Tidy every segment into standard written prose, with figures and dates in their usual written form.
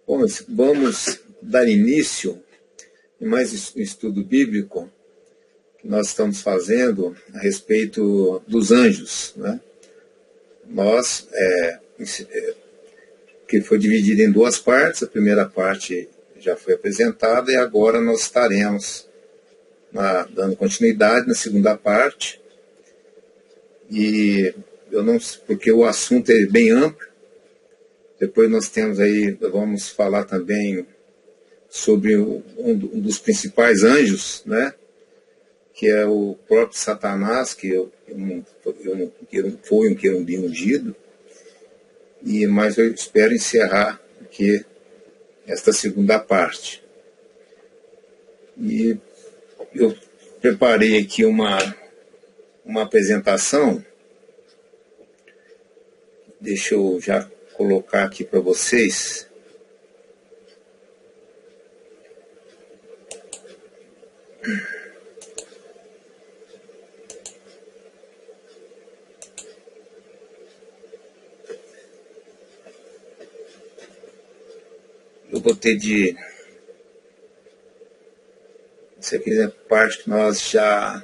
Bom, vamos dar início em mais um estudo bíblico que nós estamos fazendo a respeito dos anjos, né? Que foi dividido em duas partes. A primeira parte já foi apresentada e agora nós estaremos dando continuidade na segunda parte. E eu não, porque o assunto é bem amplo. Depois nós temos aí, vamos falar também sobre um dos principais anjos, né? Que é o próprio Satanás, que foi um querubim ungido. Mas eu espero encerrar aqui esta segunda parte. E eu preparei aqui uma apresentação. Deixa eu já colocar aqui para vocês. Eu botei isso aqui é parte que nós já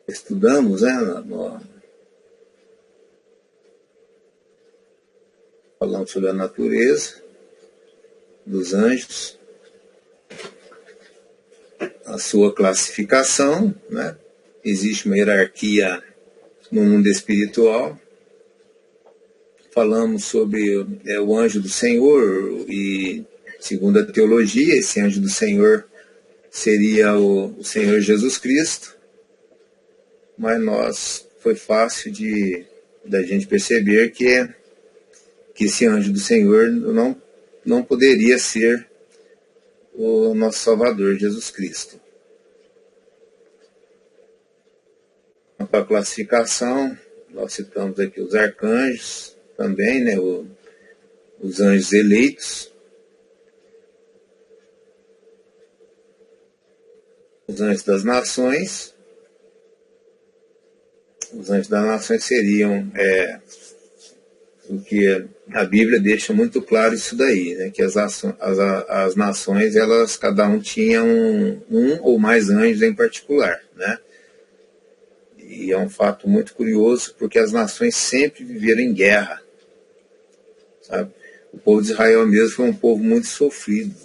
estudamos, né? Falando sobre a natureza dos anjos, a sua classificação, né? Existe uma hierarquia no mundo espiritual. Falamos sobre o anjo do Senhor e, segundo a teologia, esse anjo do Senhor seria o Senhor Jesus Cristo, mas foi fácil da gente perceber que esse anjo do Senhor não poderia ser o nosso Salvador, Jesus Cristo. Quanto à classificação, nós citamos aqui os arcanjos também, né, os anjos eleitos, os anjos das nações. Os anjos das nações seriam porque a Bíblia deixa muito claro isso daí, né? Que as nações, elas, cada um tinha um ou mais anjos em particular, né? E é um fato muito curioso, porque as nações sempre viveram em guerra, sabe? O povo de Israel mesmo foi um povo muito sofrido.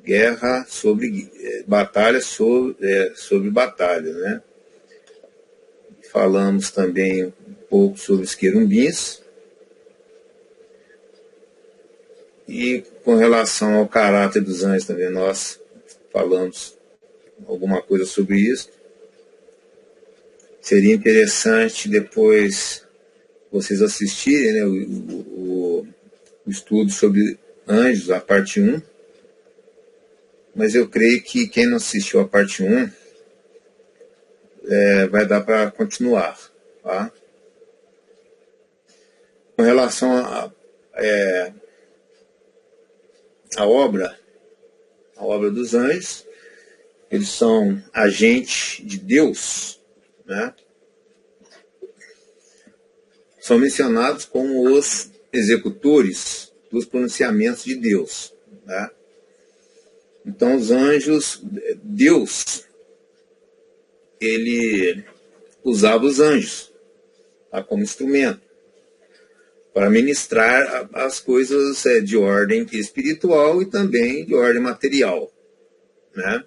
Guerra sobre batalha sobre batalha, né? Falamos também um pouco sobre os querubins. E com relação ao caráter dos anjos também, nós falamos alguma coisa sobre isso. Seria interessante depois vocês assistirem, né, o estudo sobre anjos, a parte 1. Mas eu creio que quem não assistiu a parte 1 vai dar para continuar, tá? Com relação à obra dos anjos, eles são agentes de Deus, né? São mencionados como os executores dos pronunciamentos de Deus, né? Então, os anjos, Deus, ele usava os anjos, tá, como instrumento para ministrar as coisas de ordem espiritual e também de ordem material, né?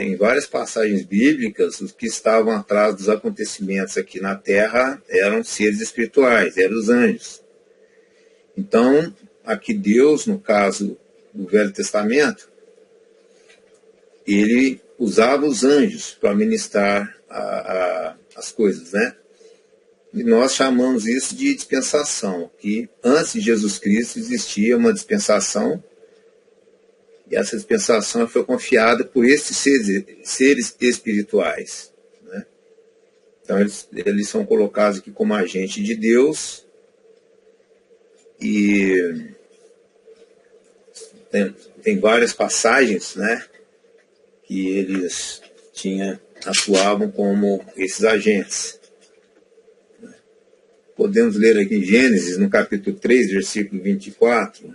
Em várias passagens bíblicas, os que estavam atrás dos acontecimentos aqui na Terra eram seres espirituais, eram os anjos. Então, aqui Deus, no caso do Velho Testamento, ele usava os anjos para ministrar as coisas, né? E nós chamamos isso de dispensação, que antes de Jesus Cristo existia uma dispensação, e essa dispensação foi confiada por esses seres espirituais, né? Então eles são colocados aqui como agente de Deus, e tem várias passagens, né, que eles atuavam como esses agentes. podemos ler aqui em Gênesis, no capítulo 3, versículo 24.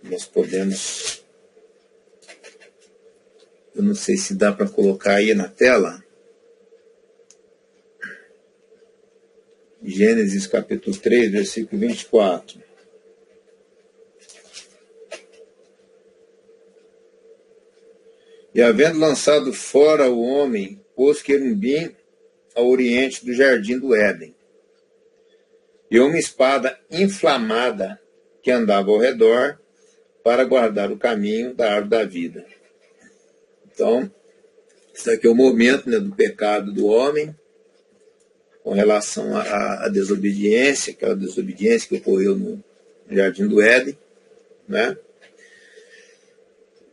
Nós podemos... Eu não sei se dá para colocar aí na tela. Gênesis capítulo 3, versículo 24. E havendo lançado fora o homem, pôs querubim ao oriente do jardim do Éden, e uma espada inflamada que andava ao redor para guardar o caminho da árvore da vida. Então, isso aqui é o momento, né, do pecado do homem, com relação à desobediência, aquela desobediência que ocorreu no jardim do Éden, né?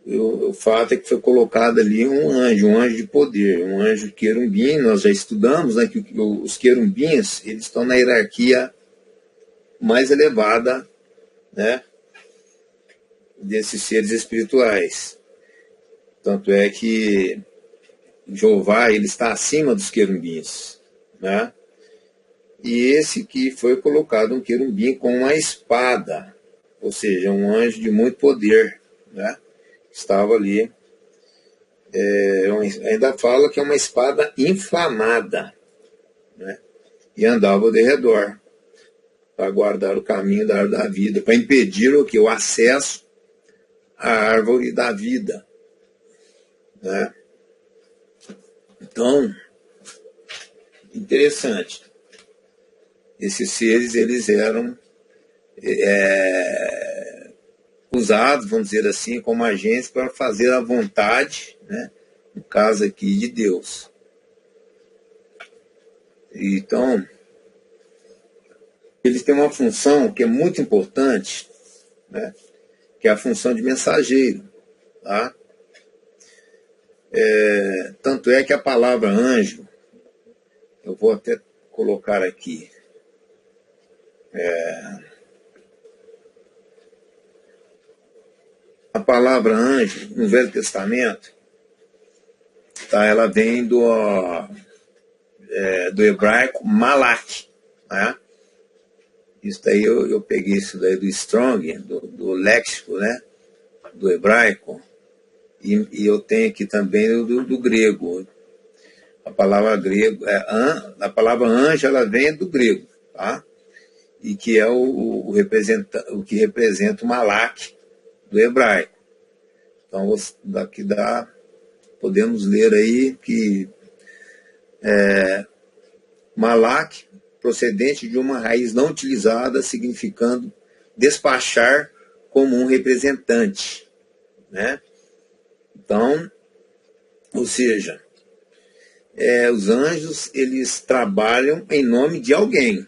O fato é que foi colocado ali um anjo de poder, um anjo querubim. Nós já estudamos, né, que os querumbins, eles estão na hierarquia mais elevada, né, desses seres espirituais. Tanto é que Jeová, ele está acima dos querumbins, né? E esse que foi colocado um querubim com uma espada, ou seja, um anjo de muito poder, né? Estava ali, ainda fala que é uma espada inflamada, né? E andava ao redor para guardar o caminho da árvore da vida, para impedir o que? O acesso à árvore da vida, né? Então, interessante. Esses seres, eles eram usados, vamos dizer assim, como agentes para fazer a vontade, né, no caso aqui, de Deus. Então, eles têm uma função que é muito importante, né, que é a função de mensageiro. Tá? Tanto é que a palavra anjo, eu vou até colocar aqui, a palavra anjo, no Velho Testamento, tá, ela vem do hebraico malak. Né? Isso daí eu peguei isso daí do Strong, do léxico, né, do hebraico, e eu tenho aqui também do grego. A palavra grego, a palavra anjo, ela vem do grego, tá? E que é o que representa o malak do hebraico. Então, daqui podemos ler aí que malak, procedente de uma raiz não utilizada, significando despachar como um representante, né? Então, ou seja, os anjos, eles trabalham em nome de alguém,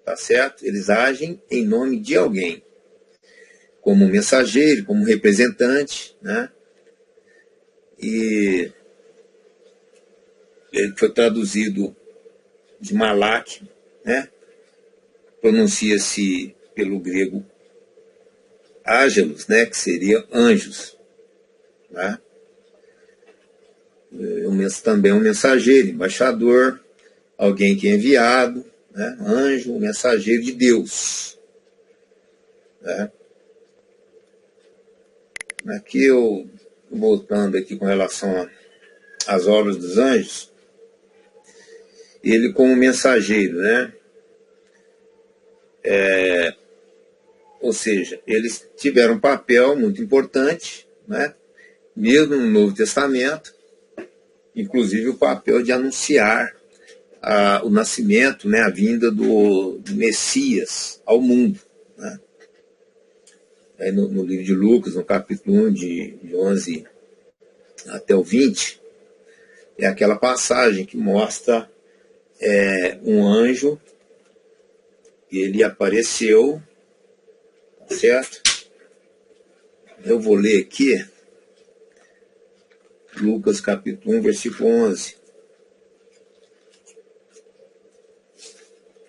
tá certo? Eles agem em nome de alguém, como mensageiro, como representante, né? E ele foi traduzido de malak, né? Pronuncia-se pelo grego ángelos, né? Que seria anjos, né? Também um mensageiro, embaixador, alguém que é enviado, né? Anjo, um mensageiro de Deus, né? Aqui voltando aqui com relação às obras dos anjos, ele como mensageiro, né? Ou seja, eles tiveram um papel muito importante, né? Mesmo no Novo Testamento, inclusive o papel de anunciar o nascimento, né? A vinda do Messias ao mundo, né? Aí no livro de Lucas, no capítulo 1, de 11 até o 20, é aquela passagem que mostra um anjo, ele apareceu, certo? Eu vou ler aqui, Lucas capítulo 1, versículo 11.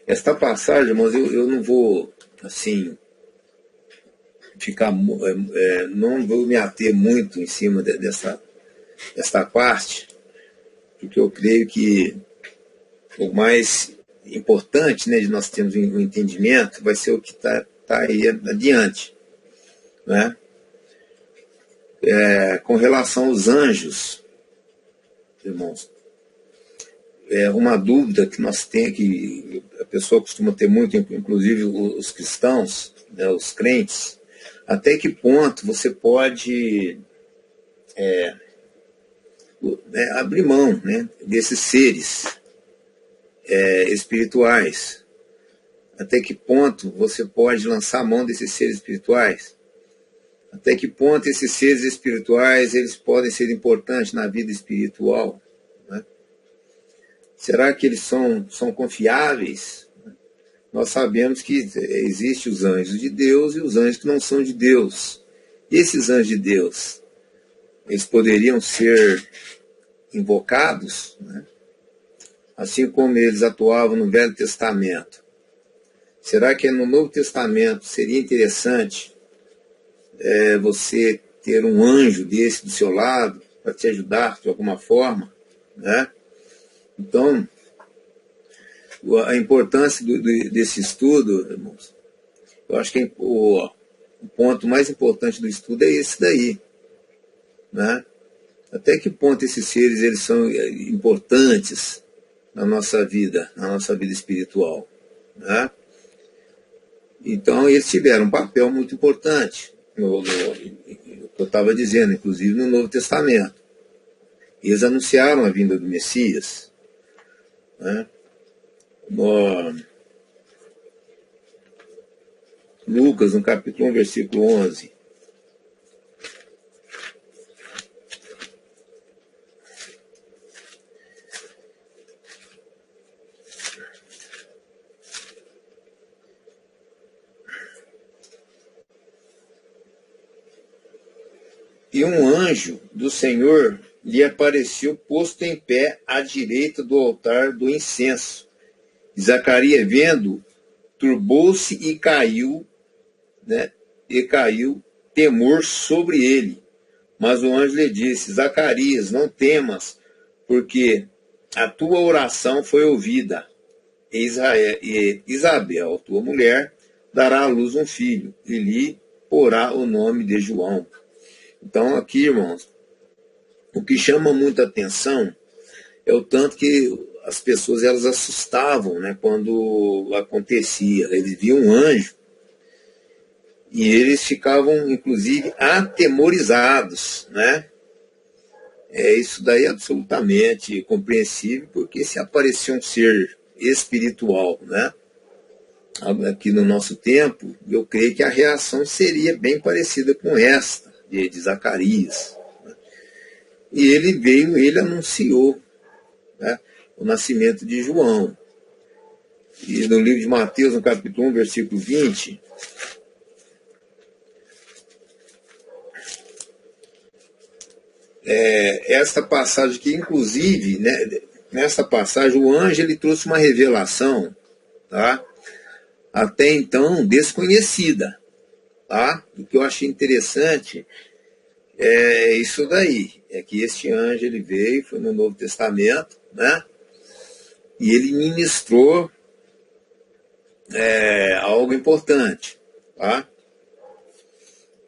Esta passagem, irmãos, eu não vou, assim, não vou me ater muito em cima dessa parte, porque eu creio que o mais importante, né, de nós termos um entendimento vai ser o que está aí adiante, né? Com relação aos anjos, irmãos, uma dúvida que nós temos, que a pessoa costuma ter muito, inclusive os cristãos, né, os crentes, até que ponto você pode abrir mão, né, desses seres espirituais? Até que ponto você pode lançar a mão desses seres espirituais? Até que ponto esses seres espirituais eles podem ser importantes na vida espiritual? Né? Será que eles são confiáveis? Nós sabemos que existem os anjos de Deus e os anjos que não são de Deus. E esses anjos de Deus, eles poderiam ser invocados, né? Assim como eles atuavam no Velho Testamento. Será que no Novo Testamento seria interessante você ter um anjo desse do seu lado para te ajudar de alguma forma, né? Então, a importância desse estudo, irmãos, eu acho que o ponto mais importante do estudo é esse daí, né? Até que ponto esses seres eles são importantes na nossa vida espiritual, né? Então, eles tiveram um papel muito importante, no que eu estava dizendo, inclusive no Novo Testamento. Eles anunciaram a vinda do Messias, né? Lucas, no capítulo 1, versículo 11. E um anjo do Senhor lhe apareceu posto em pé à direita do altar do incenso. Zacarias, vendo, turbou-se e caiu, né? E caiu temor sobre ele. Mas o anjo lhe disse: Zacarias, não temas, porque a tua oração foi ouvida. E Isabel, tua mulher, dará à luz um filho, e lhe porá o nome de João. Então, aqui, irmãos, o que chama muita atenção é o tanto que as pessoas elas assustavam, né, quando acontecia. Eles viam um anjo e eles ficavam, inclusive, atemorizados, né? Isso daí é absolutamente compreensível, porque se aparecer um ser espiritual, né, aqui no nosso tempo, eu creio que a reação seria bem parecida com esta de Zacarias. Né? E ele anunciou, né, o nascimento de João. E no livro de Mateus, no capítulo 1, versículo 20, esta passagem que, inclusive, né, nessa passagem, o anjo ele trouxe uma revelação, tá? Até então desconhecida, tá? O que eu achei interessante é isso daí, é que este anjo ele veio, foi no Novo Testamento, né? E ele ministrou algo importante, tá?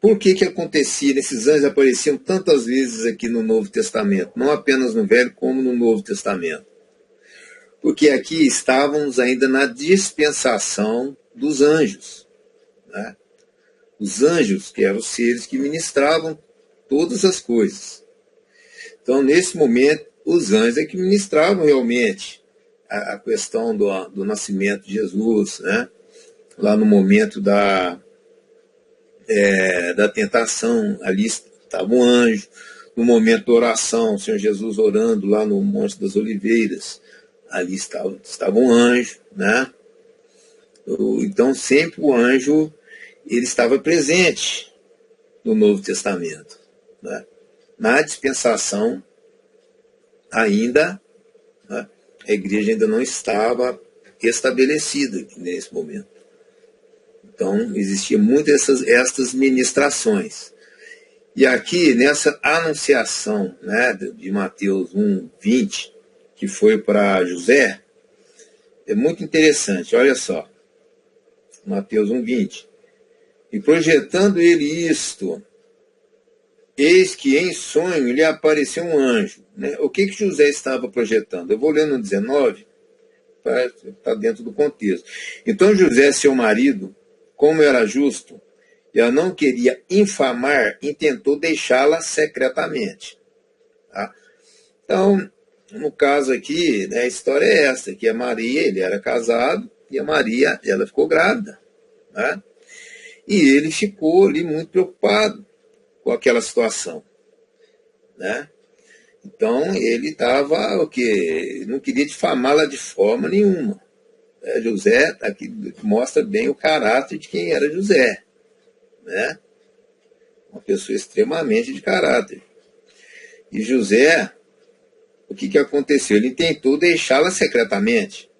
Por que acontecia? Esses anjos apareciam tantas vezes aqui no Novo Testamento, não apenas no Velho, como no Novo Testamento. Porque aqui estávamos ainda na dispensação dos anjos, né? Os anjos, que eram os seres que ministravam todas as coisas. Então, nesse momento, os anjos é que ministravam realmente a questão do nascimento de Jesus, né? Lá no momento da tentação, ali estava um anjo. No momento da oração, o Senhor Jesus orando lá no Monte das Oliveiras, ali estava um anjo, né? Então, sempre o anjo ele estava presente no Novo Testamento, né? Na dispensação, ainda, né, a igreja ainda não estava estabelecida nesse momento. Então, existia muitas estas ministrações. E aqui, nessa anunciação, né, de Mateus 1:20, que foi para José, é muito interessante, olha só. Mateus 1:20. E projetando ele isto, eis que em sonho lhe apareceu um anjo. Né? O que José estava projetando? Eu vou ler no 19, para estar dentro do contexto. Então José, seu marido, como era justo, e ela não queria infamar, intentou deixá-la secretamente. Tá? Então, no caso aqui, né, a história é essa, que a Maria, ele era casado, e a Maria, ela ficou grávida. Né? E ele ficou ali muito preocupado com aquela situação. Né? Então, ele estava, o quê? Não queria difamá-la de forma nenhuma. José, aqui mostra bem o caráter de quem era José. Né? Uma pessoa extremamente de caráter. E José, o que aconteceu? Ele tentou deixá-la secretamente.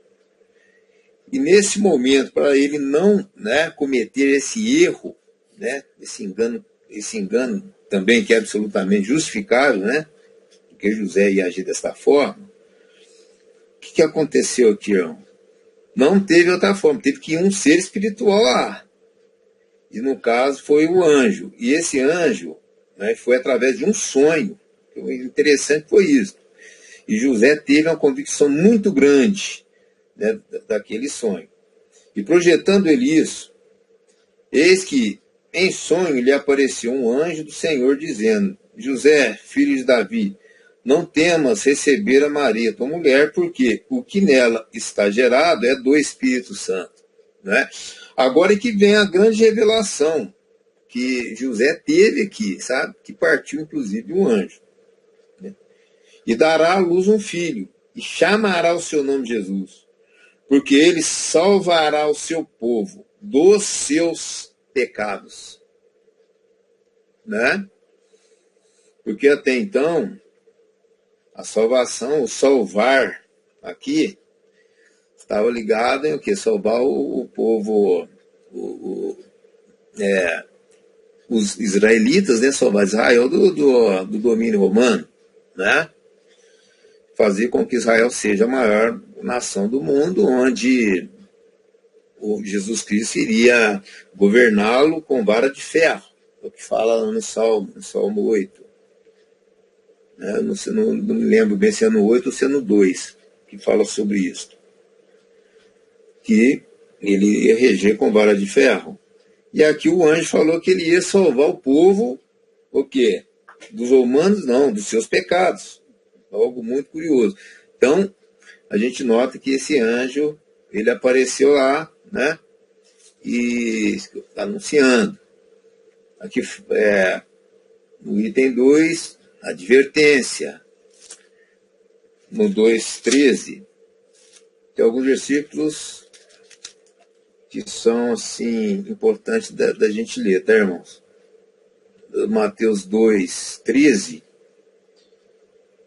E nesse momento, para ele não, né, cometer esse erro, né, esse engano também que é absolutamente justificável, né, porque José ia agir dessa forma, o que aconteceu aqui, irmão? Não teve outra forma, teve que ir um ser espiritual lá. E no caso foi o anjo. E esse anjo, né, foi através de um sonho. O interessante foi isso. E José teve uma convicção muito grande, né, daquele sonho. E projetando ele isso, eis que em sonho lhe apareceu um anjo do Senhor dizendo: José, filho de Davi, não temas receber a Maria, tua mulher, porque o que nela está gerado é do Espírito Santo. Né? Agora é que vem a grande revelação que José teve aqui, sabe? Que partiu inclusive de um anjo. Né? E dará à luz um filho, e chamará o seu nome Jesus, porque ele salvará o seu povo dos seus pecados. Né? Porque até então, a salvação, o salvar aqui, estava ligado em o quê? Salvar o povo, os israelitas, né? Salvar Israel do domínio romano, né? Fazer com que Israel seja a maior nação do mundo, onde o Jesus Cristo iria governá-lo com vara de ferro, é o que fala no Salmo 8. Não me lembro bem se é no 8 ou se é no 2, que fala sobre isso. Que ele ia reger com vara de ferro. E aqui o anjo falou que ele ia salvar o povo, o quê? Dos romanos, não, dos seus pecados. Algo muito curioso. Então, a gente nota que esse anjo, ele apareceu lá, né? E anunciando. Aqui, no item 2, advertência. No 2:13, tem alguns versículos que são, assim, importantes da gente ler, tá, irmãos? Mateus 2:13,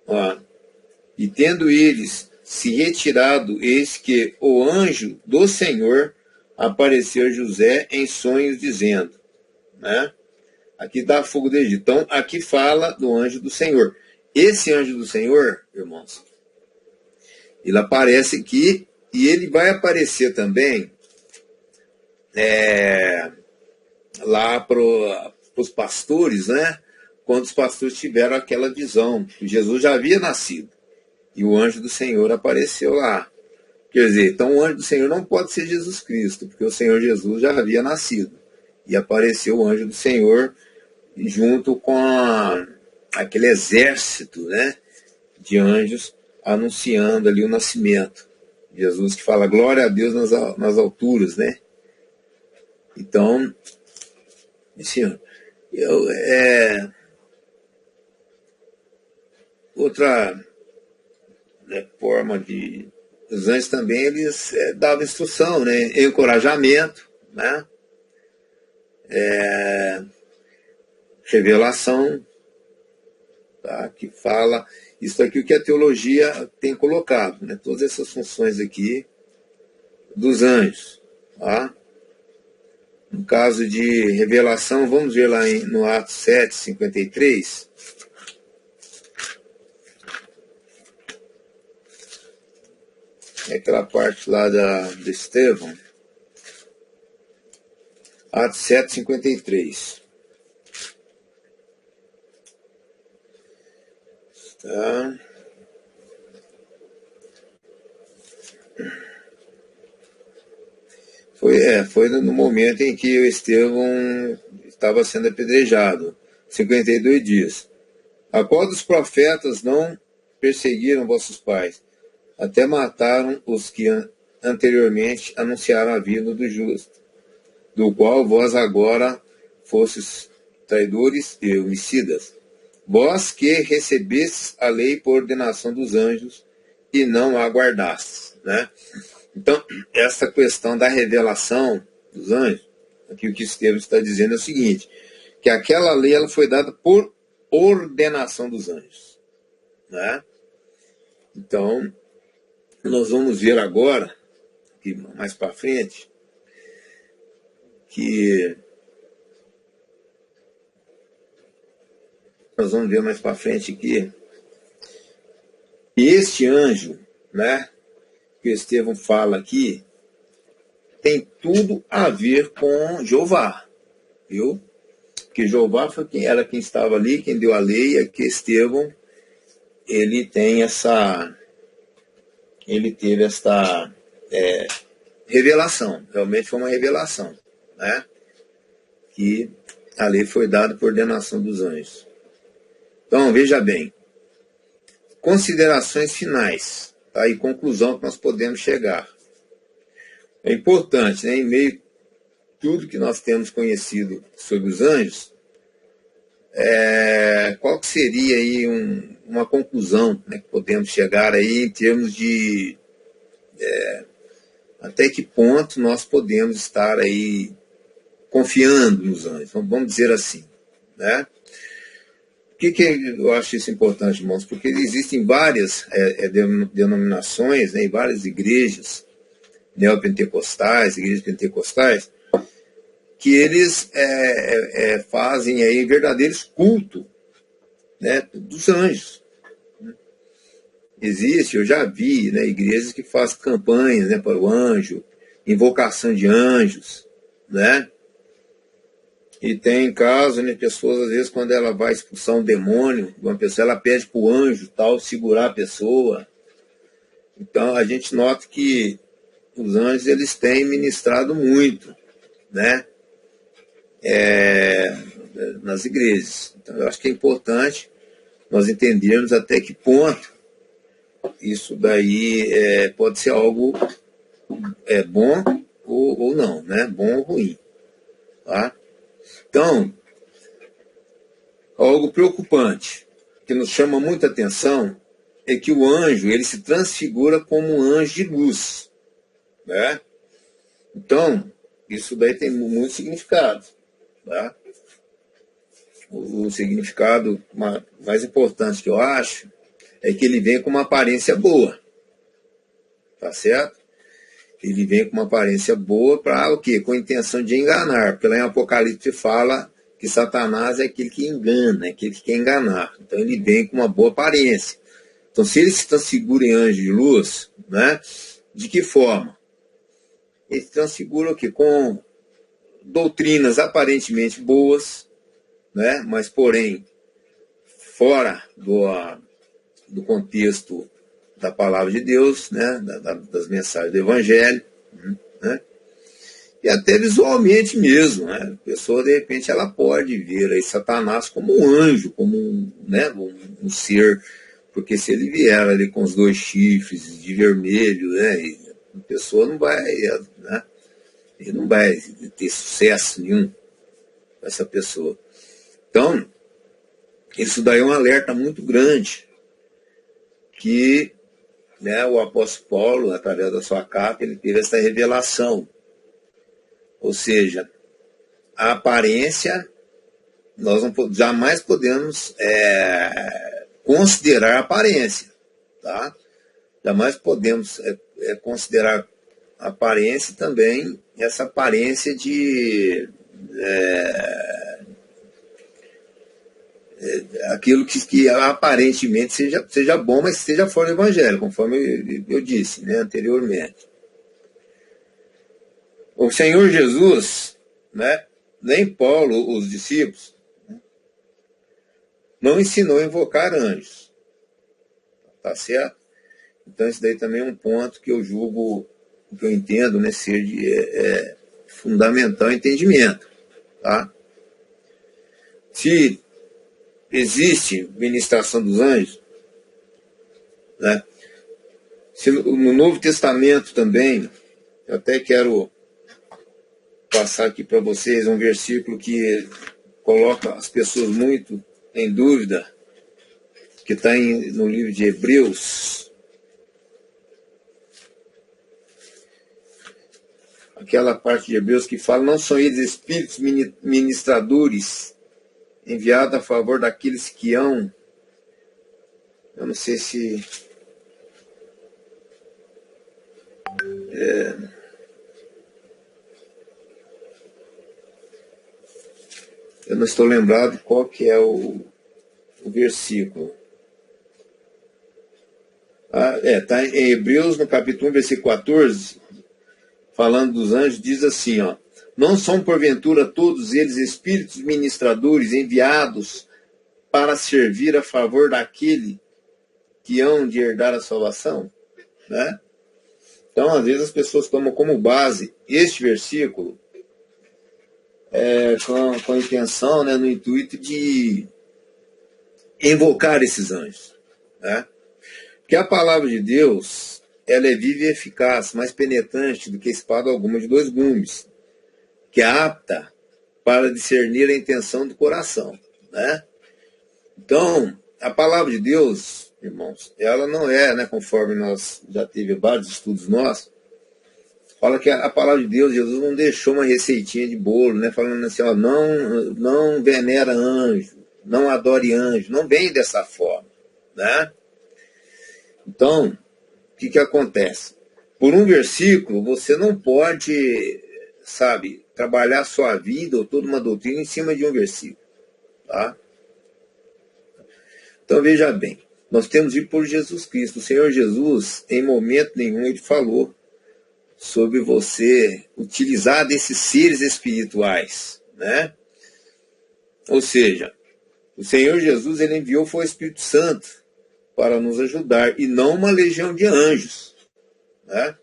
ó, e tendo eles se retirado, eis que o anjo do Senhor apareceu a José em sonhos, dizendo, né? Aqui dá fogo do Egito. Então, aqui fala do anjo do Senhor. Esse anjo do Senhor, irmãos, ele aparece aqui e ele vai aparecer também lá para os pastores, né? Quando os pastores tiveram aquela visão, que Jesus já havia nascido. E o anjo do Senhor apareceu lá. Quer dizer, então o anjo do Senhor não pode ser Jesus Cristo, porque o Senhor Jesus já havia nascido. E apareceu o anjo do Senhor junto com aquele exército, né, de anjos anunciando ali o nascimento. Jesus que fala glória a Deus nas alturas, né? Então, assim, outra, né, forma de... Os anjos também, eles davam instrução, né, encorajamento, né, revelação, tá, que fala isso aqui, o que a teologia tem colocado, né, todas essas funções aqui dos anjos, tá? No caso de revelação, vamos ver lá no Atos 7, 53. É aquela parte lá do Estevão. Atos 7, 53. Tá. Foi no momento em que o Estevão estava sendo apedrejado. 52 dias. A qual dos profetas não perseguiram vossos pais? Até mataram os que anteriormente anunciaram a vinda do justo, do qual vós agora fostes traidores e homicidas. Vós que recebestes a lei por ordenação dos anjos e não a guardastes, né? Então, essa questão da revelação dos anjos, aqui o que Estevão está dizendo é o seguinte, que aquela lei ela foi dada por ordenação dos anjos, né? Então, nós vamos ver agora, aqui mais para frente, que nós vamos ver mais para frente aqui, e este anjo, né, que o Estevão fala aqui, tem tudo a ver com Jeová, viu? Porque Jeová foi quem estava ali, quem deu a lei, é que Estevão, ele teve esta revelação, realmente foi uma revelação, né? Que a lei foi dada por ordenação dos anjos. Então, veja bem, considerações finais, tá? E conclusão que nós podemos chegar. É importante, né, em meio a tudo que nós temos conhecido sobre os anjos, qual que seria aí uma conclusão, né, que podemos chegar aí em termos de até que ponto nós podemos estar aí confiando nos anjos, vamos dizer assim, né? Por que eu acho isso importante, irmãos? Porque existem várias denominações, né, várias igrejas neopentecostais, igrejas pentecostais, que eles fazem aí verdadeiros cultos, né, dos anjos. Existe, eu já vi, né, igrejas que fazem campanhas, né, para o anjo, invocação de anjos, né? E tem casos, né, pessoas, às vezes, quando ela vai expulsar um demônio de uma pessoa, ela pede para o anjo tal segurar a pessoa. Então, a gente nota que os anjos, eles têm ministrado muito, né, nas igrejas. Então, eu acho que é importante nós entendermos até que ponto isso daí pode ser algo bom ou não, né, bom ou ruim, tá? Então, algo preocupante, que nos chama muita atenção, é que o anjo, ele se transfigura como um anjo de luz, né? Então, isso daí tem muito significado, tá? O significado mais importante que eu acho é que ele vem com uma aparência boa, tá certo? Ele vem com uma aparência boa para o quê? Com a intenção de enganar, porque lá em Apocalipse fala que Satanás é aquele que engana, é aquele que quer enganar. Então ele vem com uma boa aparência. Então se ele se transfigura em anjo de luz, né, de que forma? Ele se transfigura o quê? Com doutrinas aparentemente boas, né, mas porém fora do contexto da palavra de Deus, né, das mensagens do Evangelho, né, e até visualmente mesmo, né, a pessoa de repente ela pode ver aí Satanás como um anjo, como um ser, porque se ele vier ali com os 2 chifres de vermelho, né, a pessoa não vai, né, ele não vai ter sucesso nenhum com essa pessoa. Então, isso daí é um alerta muito grande que, né, o apóstolo Paulo, através da sua carta, ele teve essa revelação. Ou seja, a aparência, nós jamais podemos considerar a aparência, tá? Jamais podemos considerar aparência também, essa aparência de aquilo que aparentemente seja bom, mas seja fora do evangelho, conforme eu disse, né, anteriormente. O Senhor Jesus, né, nem Paulo, os discípulos, não ensinou a invocar anjos. Tá certo? Então, isso daí também é um ponto que eu julgo, que eu entendo, né, ser de fundamental entendimento. Tá? Se existe ministração dos anjos, né, se no Novo Testamento também, eu até quero passar aqui para vocês um versículo que coloca as pessoas muito em dúvida, que está no livro de Hebreus, aquela parte de Hebreus que fala: não são eles espíritos ministradores enviados a favor daqueles que hão, eu não sei se eu não estou lembrado qual que é o versículo. Está em Hebreus, no capítulo 1, versículo 14, falando dos anjos, diz assim, ó: não são porventura todos eles espíritos ministradores enviados para servir a favor daquele que hão de herdar a salvação? Né? Então, às vezes as pessoas tomam como base este versículo com a intenção, né, no intuito de invocar esses anjos. Né? Porque a palavra de Deus, ela é viva e eficaz, mais penetrante do que espada alguma de dois gumes, que é apta para discernir a intenção do coração. Né? Então, a palavra de Deus, irmãos, ela não é, né, conforme nós já tive vários estudos nossos, fala que a palavra de Deus, Jesus não deixou uma receitinha de bolo, né, falando assim, ó, não venera anjo, não adore anjo, não vem dessa forma. Né? Então, o que acontece? Por um versículo, você não pode, sabe, trabalhar a sua vida ou toda uma doutrina em cima de um versículo. Tá? Então, veja bem, nós temos de ir por Jesus Cristo. O Senhor Jesus, em momento nenhum, ele falou sobre você utilizar desses seres espirituais. Né? Ou seja, o Senhor Jesus, ele enviou foi o Espírito Santo para nos ajudar, e não uma legião de anjos. Né?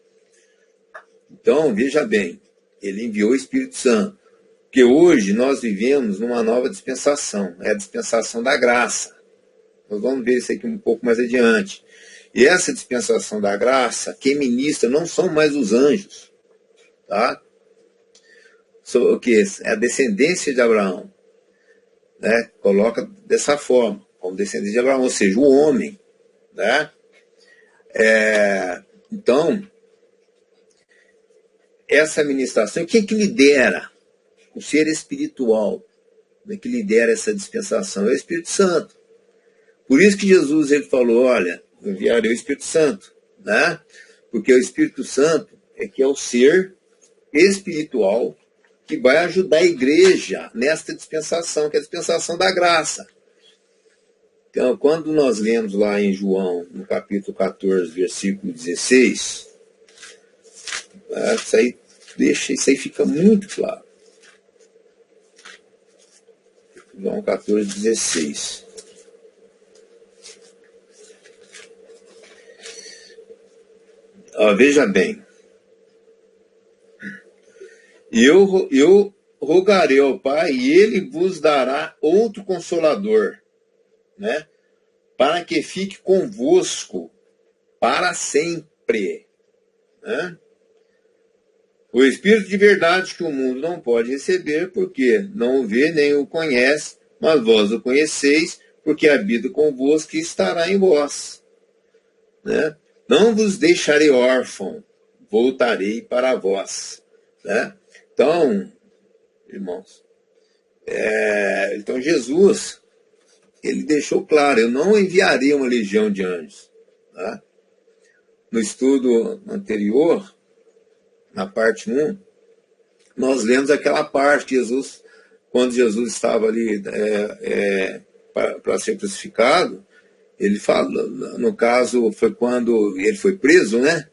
Então, veja bem, ele enviou o Espírito Santo, porque hoje nós vivemos numa nova dispensação, é a dispensação da graça. Nós vamos ver isso aqui um pouco mais adiante. E essa dispensação da graça, quem ministra não são mais os anjos, tá? O que é a descendência de Abraão, né? Coloca dessa forma, como descendência de Abraão, ou seja, o homem. Né? Então, essa administração, quem é que lidera? O ser espiritual, né, que lidera essa dispensação é o Espírito Santo. Por isso que Jesus ele falou, olha, eu enviarei o Espírito Santo. Né? Porque o Espírito Santo é que é o ser espiritual que vai ajudar a igreja nesta dispensação, que é a dispensação da graça. Então, quando nós lemos lá em João, no capítulo 14, versículo 16, isso aí fica muito claro. João 14, 16. Veja bem. Eu rogarei ao Pai e ele vos dará outro consolador, né? Para que fique convosco para sempre. Né? O Espírito de verdade que o mundo não pode receber, porque não o vê nem o conhece, mas vós o conheceis, porque habita convosco e estará em vós. Né? Não vos deixarei órfão, voltarei para vós. Né? Então, irmãos, então Jesus, ele deixou claro, eu não enviarei uma legião de anjos. Tá? No estudo anterior, na parte 1, nós lemos aquela parte que Jesus, quando Jesus estava ali para ser crucificado, ele fala, no caso, foi quando ele foi preso, né?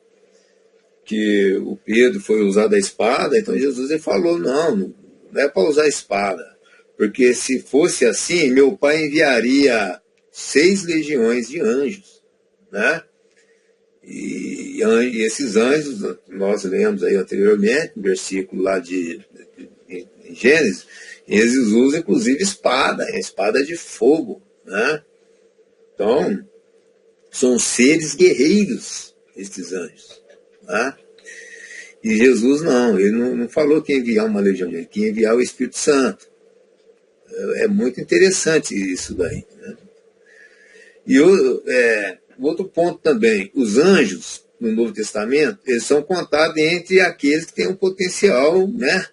Que o Pedro foi usar da espada, então Jesus ele falou, não é para usar a espada, porque se fosse assim, meu pai enviaria 6 legiões de anjos, né? E esses anjos, nós lemos aí anteriormente, no versículo lá de Gênesis, eles usam inclusive espada de fogo, né? Então, são seres guerreiros, estes anjos, né? E Jesus ele não falou que ia enviar uma legião, ele que ia enviar o Espírito Santo. É muito interessante isso daí, né? E outro ponto também, os anjos no Novo Testamento, eles são contados entre aqueles que têm um potencial, né,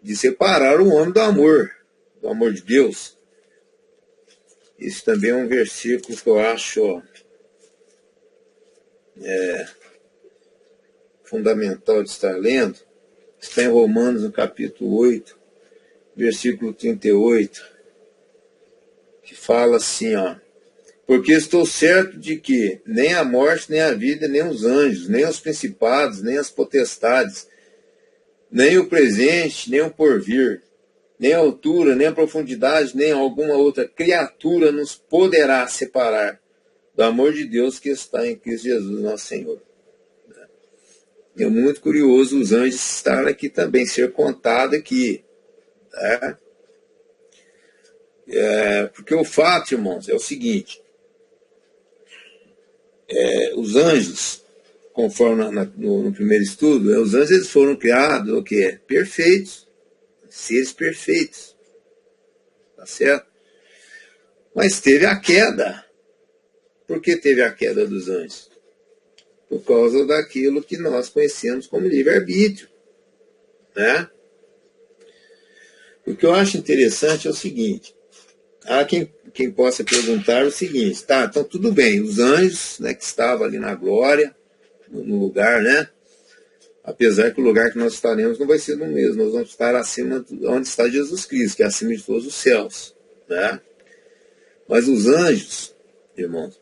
de separar o homem do amor de Deus. Isso também é um versículo que eu acho fundamental de estar lendo. Está em Romanos, no capítulo 8, versículo 38, que fala assim, ó: porque estou certo de que nem a morte, nem a vida, nem os anjos, nem os principados, nem as potestades, nem o presente, nem o porvir, nem a altura, nem a profundidade, nem alguma outra criatura nos poderá separar do amor de Deus que está em Cristo Jesus, nosso Senhor. É muito curioso os anjos estarem aqui também, ser contado aqui. Né? Porque o fato, irmãos, é o seguinte: os anjos, conforme no primeiro estudo, os anjos eles foram criados o quê? Perfeitos, seres perfeitos, tá certo? Mas teve a queda. Por que teve a queda dos anjos? Por causa daquilo que nós conhecemos como livre-arbítrio, né? O que eu acho interessante é o seguinte: há quem possa perguntar o seguinte, tá, então tudo bem, os anjos, né, que estavam ali na glória, no lugar, né, apesar que o lugar que nós estaremos não vai ser no mesmo, nós vamos estar acima de onde está Jesus Cristo, que é acima de todos os céus, né? Mas os anjos, irmãos,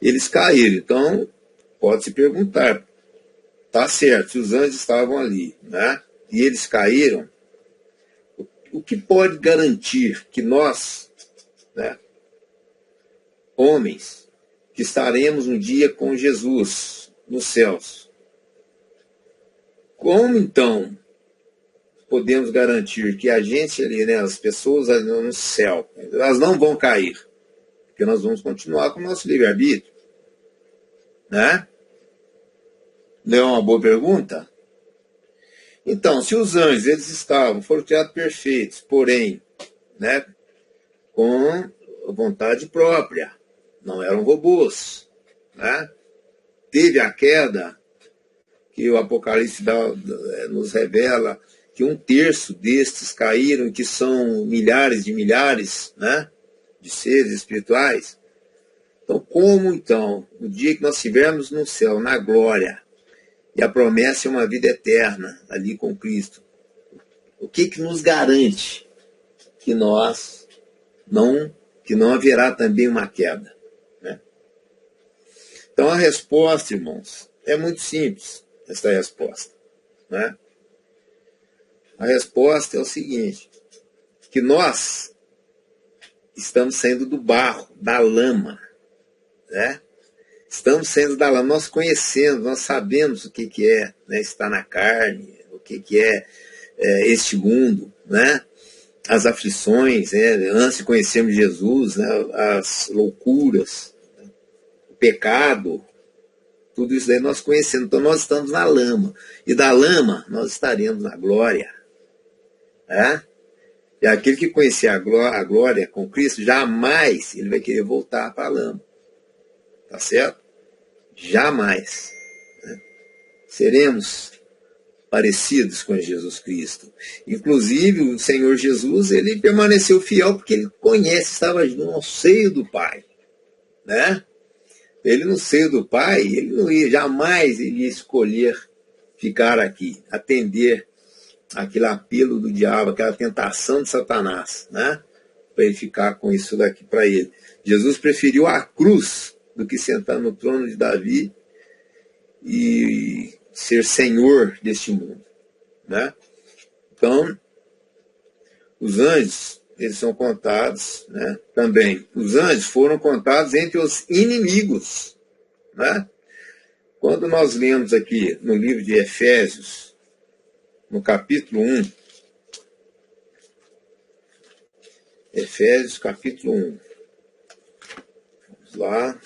eles caíram, então pode se perguntar, tá certo, se os anjos estavam ali, né, e eles caíram, o que pode garantir que nós, né, homens, que estaremos um dia com Jesus nos céus, como então podemos garantir que a gente ali, né, as pessoas ali no céu, elas não vão cair? Porque nós vamos continuar com o nosso livre-arbítrio, né? Não é uma boa pergunta? Então, se os anjos eles foram criados perfeitos, porém, né, com vontade própria, não eram robôs, né? Teve a queda, que o Apocalipse nos revela que 1/3 destes caíram, que são milhares de milhares, né, de seres espirituais. Então, como então, no dia que nós estivermos no céu, na glória, e a promessa é uma vida eterna ali com Cristo, o que nos garante que não haverá também uma queda, né? Então a resposta, irmãos, é muito simples, essa resposta, né? A resposta é o seguinte, que nós estamos saindo do barro, da lama, né? Estamos saindo da lama, nós conhecemos, nós sabemos o que é, né, estar na carne, o que é este mundo, né? As aflições, né? Antes de conhecermos Jesus, né? As loucuras, né? O pecado, tudo isso daí nós conhecemos. Então nós estamos na lama, e da lama nós estaremos na glória, né? E aquele que conhecer a glória com Cristo, jamais ele vai querer voltar para a lama. Tá certo? Jamais, né, seremos parecidos com Jesus Cristo. Inclusive, o Senhor Jesus, ele permaneceu fiel porque ele estava no seio do Pai, né? Ele no seio do Pai, ele não ia, jamais iria escolher ficar aqui, atender aquele apelo do diabo, aquela tentação de Satanás, né? Para ele ficar com isso daqui para ele. Jesus preferiu a cruz do que sentar no trono de Davi e ser senhor deste mundo, né? Então, os anjos, eles são contados, né? Também, os anjos foram contados entre os inimigos, né? Quando nós lemos aqui no livro de Efésios, no capítulo 1, Efésios capítulo 1, vamos lá.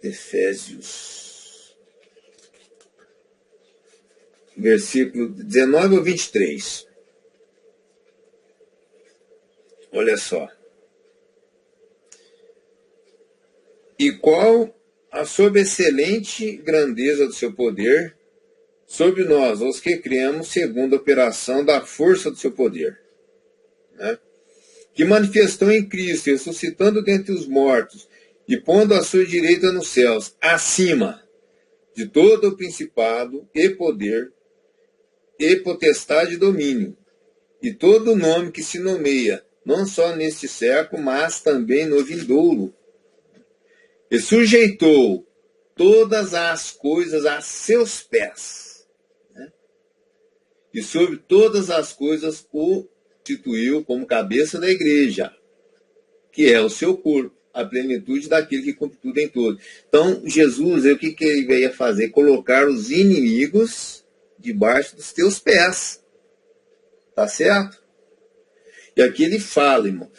Efésios, versículo 19 ao 23. Olha só. E qual a sobreexcelente grandeza do seu poder sobre nós, os que cremos, segundo a operação da força do seu poder, né? Que manifestou em Cristo, ressuscitando dentre os mortos, e pondo à sua direita nos céus, acima de todo o principado e poder, e potestade e domínio, e todo nome que se nomeia, não só neste século, mas também no vindouro. E sujeitou todas as coisas a seus pés, né? E sobre todas as coisas o instituiu como cabeça da igreja, que é o seu corpo, a plenitude daquele que cumpre tudo em tudo. Então, Jesus, o que ele veio fazer? Colocar os inimigos debaixo dos teus pés. Tá certo? E aqui ele fala, irmão.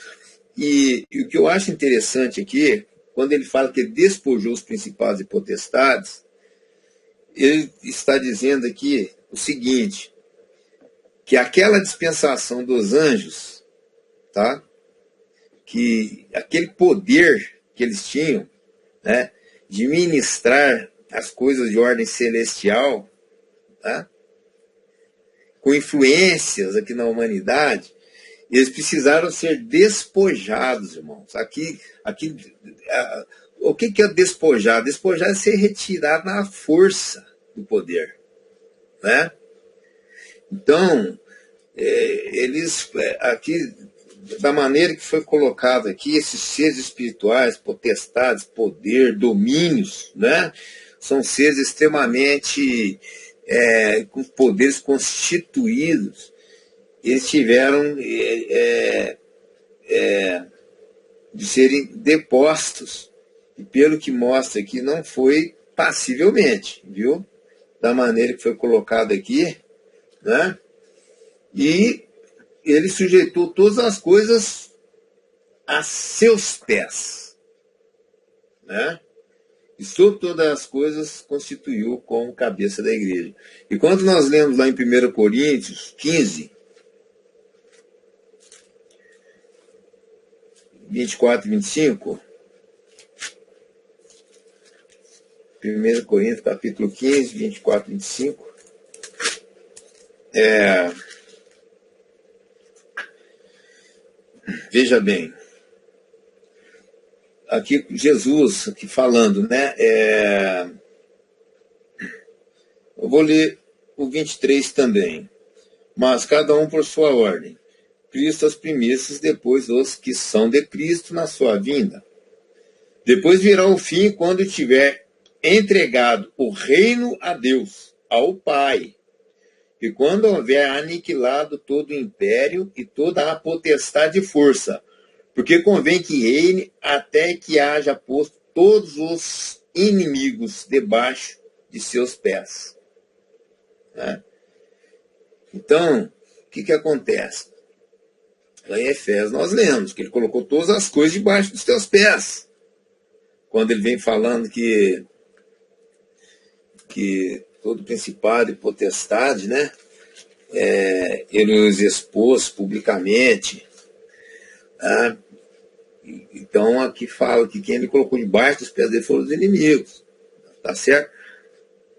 E o que eu acho interessante aqui, quando ele fala que ele despojou os principados e potestades, ele está dizendo aqui o seguinte, que aquela dispensação dos anjos, tá? Que aquele poder que eles tinham, né, de ministrar as coisas de ordem celestial, tá, com influências aqui na humanidade, eles precisaram ser despojados, irmãos. Aqui, o que é despojar? Despojar é ser retirado na força do poder, né? Então, eles aqui, da maneira que foi colocado aqui, esses seres espirituais, potestades, poder, domínios, né? São seres extremamente com poderes constituídos. Eles tiveram de serem depostos. E pelo que mostra aqui, não foi passivelmente, viu? Da maneira que foi colocado aqui, né? E ele sujeitou todas as coisas a seus pés, né? E sobre todas as coisas constituiu como cabeça da igreja. E quando nós lemos lá em 1 Coríntios 15, 24 e 25, 1 Coríntios capítulo 15, 24 e 25, veja bem, aqui Jesus aqui falando, né? Eu vou ler o 23 também. Mas cada um por sua ordem. Cristo as primícias, depois os que são de Cristo na sua vinda. Depois virá o fim, quando tiver entregado o reino a Deus, ao Pai. E quando houver aniquilado todo o império e toda a potestade e força, porque convém que reine até que haja posto todos os inimigos debaixo de seus pés. Né? Então, o que acontece? Lá em Efésios nós lemos que ele colocou todas as coisas debaixo dos teus pés. Quando ele vem falando que todo principado e potestade, né, ele os expôs publicamente. Tá? Então aqui fala que quem ele colocou debaixo dos pés dele foram os inimigos. Tá certo?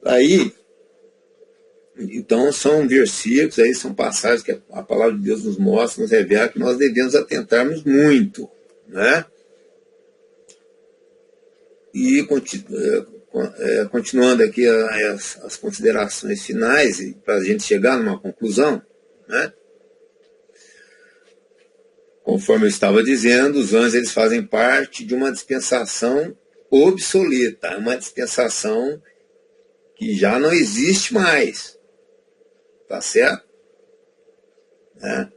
Aí, então são versículos, aí são passagens que a palavra de Deus nos mostra, nos revela que nós devemos atentarmos muito, né? E continuando aqui as considerações finais, para a gente chegar numa conclusão, né? Conforme eu estava dizendo, os anjos eles fazem parte de uma dispensação obsoleta, uma dispensação que já não existe mais, tá certo? Né?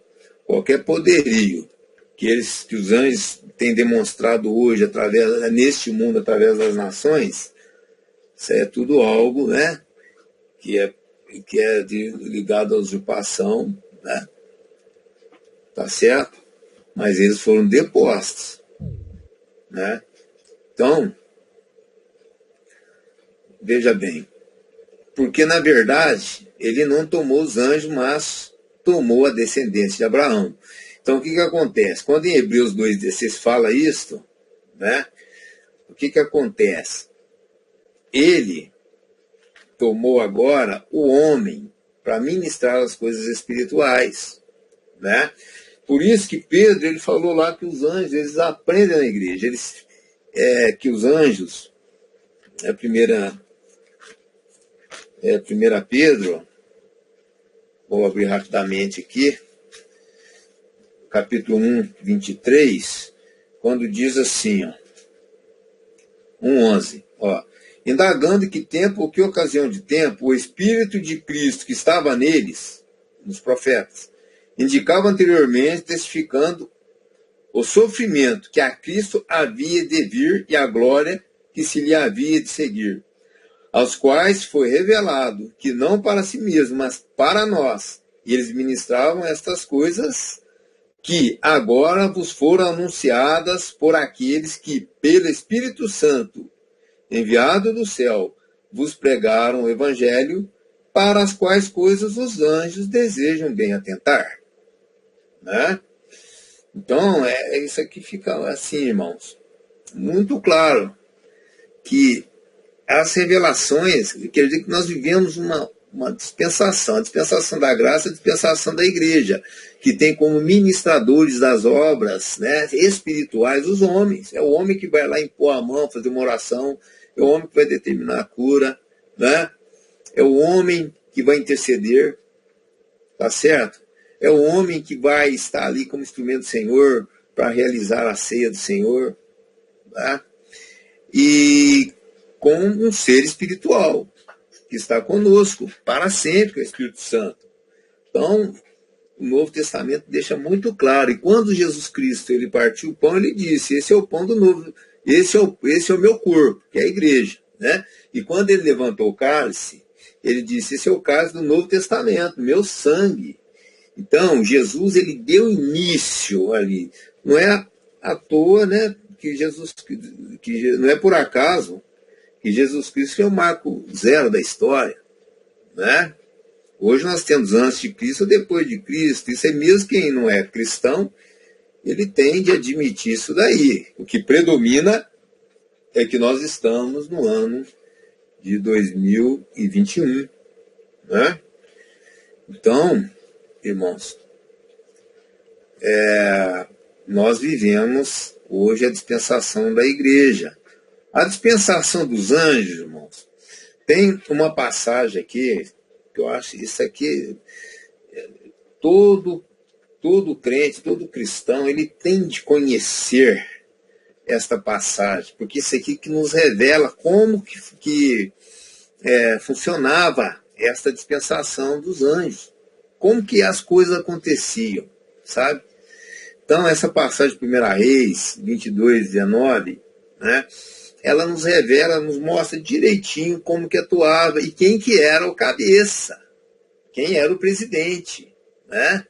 Qualquer poderio que os anjos têm demonstrado hoje neste mundo através das nações, isso é tudo algo, né, que é ligado à usurpação, né? Tá certo? Mas eles foram depostos, né? Então, veja bem, porque na verdade ele não tomou os anjos, mas tomou a descendência de Abraão. Então o que acontece? Quando em Hebreus 2,16 fala isto, né? O que acontece? Ele tomou agora o homem para ministrar as coisas espirituais, né? Por isso que Pedro ele falou lá que os anjos eles aprendem na igreja, que os anjos, primeira Pedro, vou abrir rapidamente aqui, capítulo 1, 23, quando diz assim, 1:11, indagando que tempo ou que ocasião de tempo o Espírito de Cristo que estava neles, nos profetas, indicava anteriormente, testificando o sofrimento que a Cristo havia de vir e a glória que se lhe havia de seguir, aos quais foi revelado que não para si mesmo, mas para nós, e eles ministravam estas coisas que agora vos foram anunciadas por aqueles que, pelo Espírito Santo, enviado do céu, vos pregaram o Evangelho, para as quais coisas os anjos desejam bem atentar. Né? Então, isso aqui fica assim, irmãos, muito claro, que as revelações, quer dizer que nós vivemos uma dispensação, a dispensação da graça, a dispensação da igreja, que tem como ministradores das obras, né, espirituais os homens. É o homem que vai lá impor a mão, fazer uma oração, é o homem que vai determinar a cura, né? É o homem que vai interceder, tá certo? É o homem que vai estar ali como instrumento do Senhor para realizar a ceia do Senhor, tá? E com um ser espiritual que está conosco para sempre, que é o Espírito Santo. Então, o Novo Testamento deixa muito claro. E quando Jesus Cristo ele partiu o pão, ele disse: esse é o pão do novo, esse é o meu corpo, que é a igreja, né? E quando ele levantou o cálice, ele disse: esse é o cálice do Novo Testamento, meu sangue. Então, Jesus ele deu início ali. Não é à toa, né, que não é por acaso que Jesus Cristo é o marco zero da história, né? Hoje nós temos antes de Cristo ou depois de Cristo. Isso é mesmo quem não é cristão, ele tem de admitir isso daí. O que predomina é que nós estamos no ano de 2021, né? Então, irmãos, nós vivemos hoje a dispensação da igreja. A dispensação dos anjos, irmãos, tem uma passagem aqui, que eu acho isso aqui, todo crente, todo cristão, ele tem de conhecer esta passagem, porque isso aqui que nos revela como que funcionava esta dispensação dos anjos, como que as coisas aconteciam, sabe? Então, essa passagem de 1 Reis 22:19, né, ela nos revela, nos mostra direitinho como que atuava e quem que era o cabeça, quem era o presidente, né?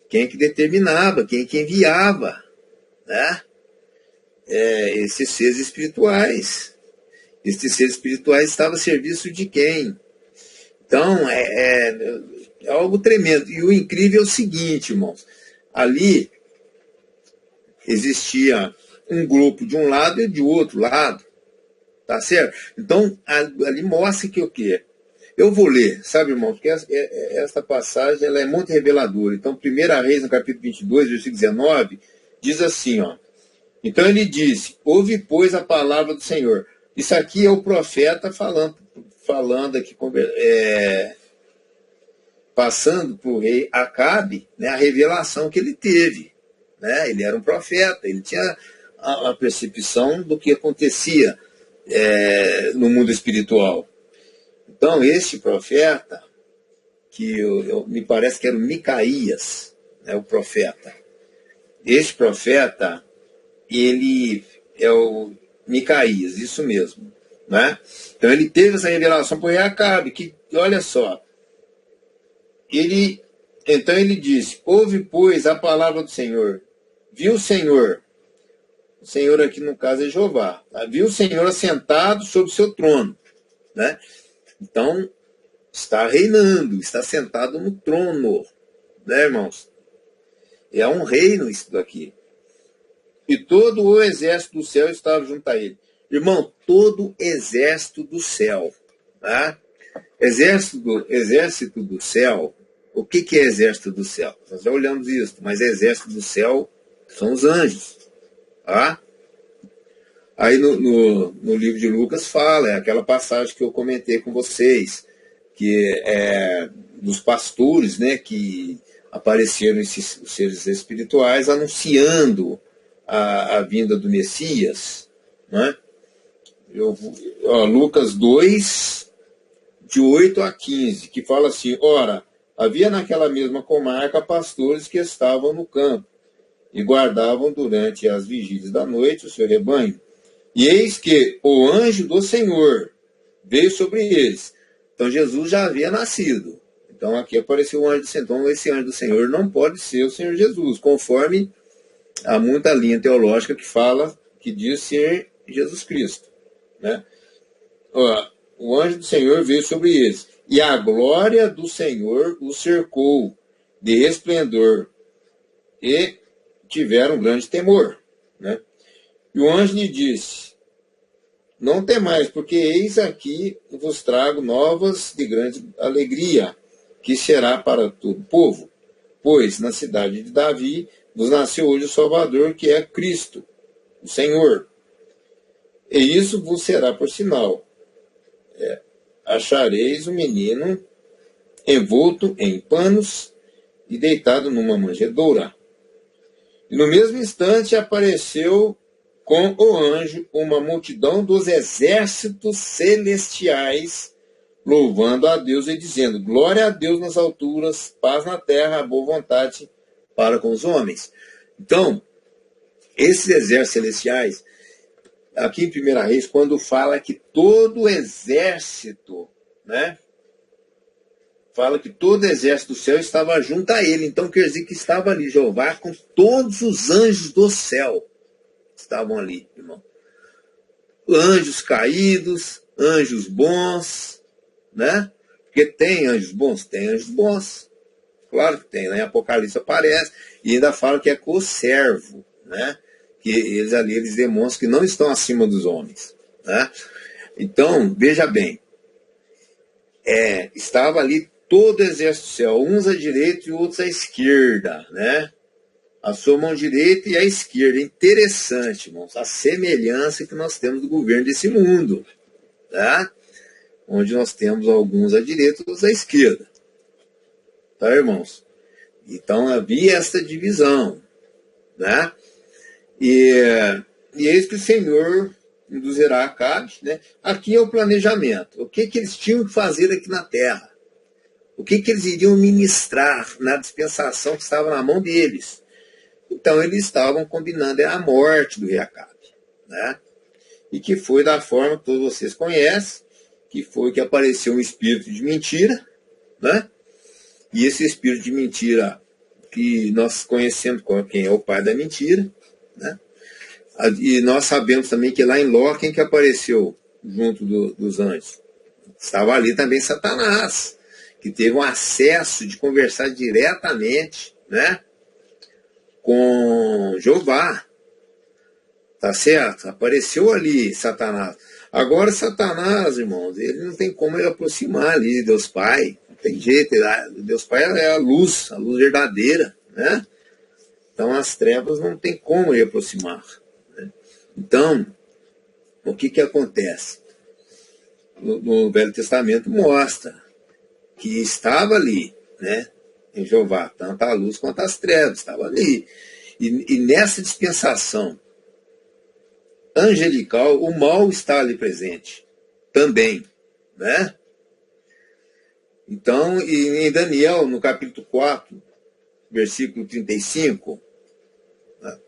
Quem que determinava, quem que enviava, né? Esses seres espirituais. Esses seres espirituais estavam a serviço de quem? Então, é algo tremendo. E o incrível é o seguinte, irmãos. Ali existia um grupo de um lado e de outro lado. Tá certo? Então, ali mostra que o quê? Eu vou ler, sabe, irmãos, porque essa passagem ela é muito reveladora. Então, 1 Reis, no capítulo 22, versículo 19, diz assim, Então ele disse, ouve, pois, a palavra do Senhor. Isso aqui é o profeta falando aqui, passando para o rei Acabe, né, a revelação que ele teve. Né? Ele era um profeta, ele tinha a percepção do que acontecia no mundo espiritual. Então, este profeta, que me parece que era o Micaías, né, o profeta. Este profeta, ele é o Micaías, isso mesmo. Né? Então, ele teve essa revelação para o rei Acabe, que, olha só, então ele disse, ouve, pois, a palavra do Senhor. Viu o Senhor aqui no caso é Jeová, tá? Viu o Senhor assentado sobre o seu trono. Né? Então, está reinando, está sentado no trono. Né, irmãos? É um reino isso daqui. E todo o exército do céu estava junto a ele. Irmão, todo o exército do céu. Tá? Exército do céu. O que é exército do céu? Nós já olhamos isso, mas exército do céu são os anjos. Tá? Aí no livro de Lucas fala, é aquela passagem que eu comentei com vocês, que é dos pastores, né, que apareceram esses seres espirituais anunciando a vinda do Messias. Né? Lucas 2, de 8 a 15, que fala assim, ora, havia naquela mesma comarca pastores que estavam no campo e guardavam durante as vigílias da noite o seu rebanho. E eis que o anjo do Senhor veio sobre eles. Então Jesus já havia nascido. Então aqui apareceu o anjo do Senhor. Então esse anjo do Senhor não pode ser o Senhor Jesus, conforme há muita linha teológica que fala, que diz ser Jesus Cristo. Né? O anjo do Senhor veio sobre eles. E a glória do Senhor os cercou de esplendor. E tiveram grande temor. Né? E o anjo lhe disse, não temais, porque eis aqui vos trago novas de grande alegria, que será para todo o povo. Pois na cidade de Davi vos nasceu hoje o Salvador, que é Cristo, o Senhor. E isso vos será por sinal. Achareis o menino envolto em panos e deitado numa manjedoura. E no mesmo instante apareceu com o anjo uma multidão dos exércitos celestiais, louvando a Deus e dizendo, glória a Deus nas alturas, paz na terra, boa vontade para com os homens. Então, esses exércitos celestiais, aqui em 1 Reis, quando fala que todo o exército, né, fala que todo o exército do céu estava junto a ele. Então quer dizer que estava ali Jeová com todos os anjos do céu. Estavam ali, irmão. Anjos caídos, anjos bons, né? Porque tem anjos bons? Tem anjos bons. Claro que tem, né? Em Apocalipse aparece. E ainda fala que é co-servo, né? Que eles demonstram que não estão acima dos homens. Né? Então, veja bem. Estava ali todo o exército do céu, uns à direita e outros à esquerda, né? A sua mão direita e a esquerda. Interessante, irmãos, a semelhança que nós temos do governo desse mundo, tá? Onde nós temos alguns à direita e outros à esquerda. Tá, irmãos? Então havia essa divisão, né? E eis que o Senhor induzirá Acabe, né? Aqui é o planejamento. O que eles tinham que fazer aqui na terra? O que eles iriam ministrar na dispensação que estava na mão deles? Então eles estavam combinando a morte do rei Acabe, né? E que foi da forma que todos vocês conhecem, que foi que apareceu um espírito de mentira, né? E esse espírito de mentira que nós conhecemos quem é o pai da mentira, né? E nós sabemos também que lá em Ló, quem que apareceu junto dos anjos? Estava ali também Satanás, que teve um acesso de conversar diretamente, né, com Jeová. Tá certo? Apareceu ali Satanás. Agora Satanás, irmãos, ele não tem como ele aproximar ali de Deus Pai. Não tem jeito. Deus Pai é a luz verdadeira, né? Então as trevas não tem como ele aproximar. Então, o que acontece? No Velho Testamento mostra que estava ali, né, em Jeová, tanto a luz quanto as trevas, estava ali. E nessa dispensação angelical, o mal está ali presente também, né? Então, em Daniel, no capítulo 4, versículo 35, né,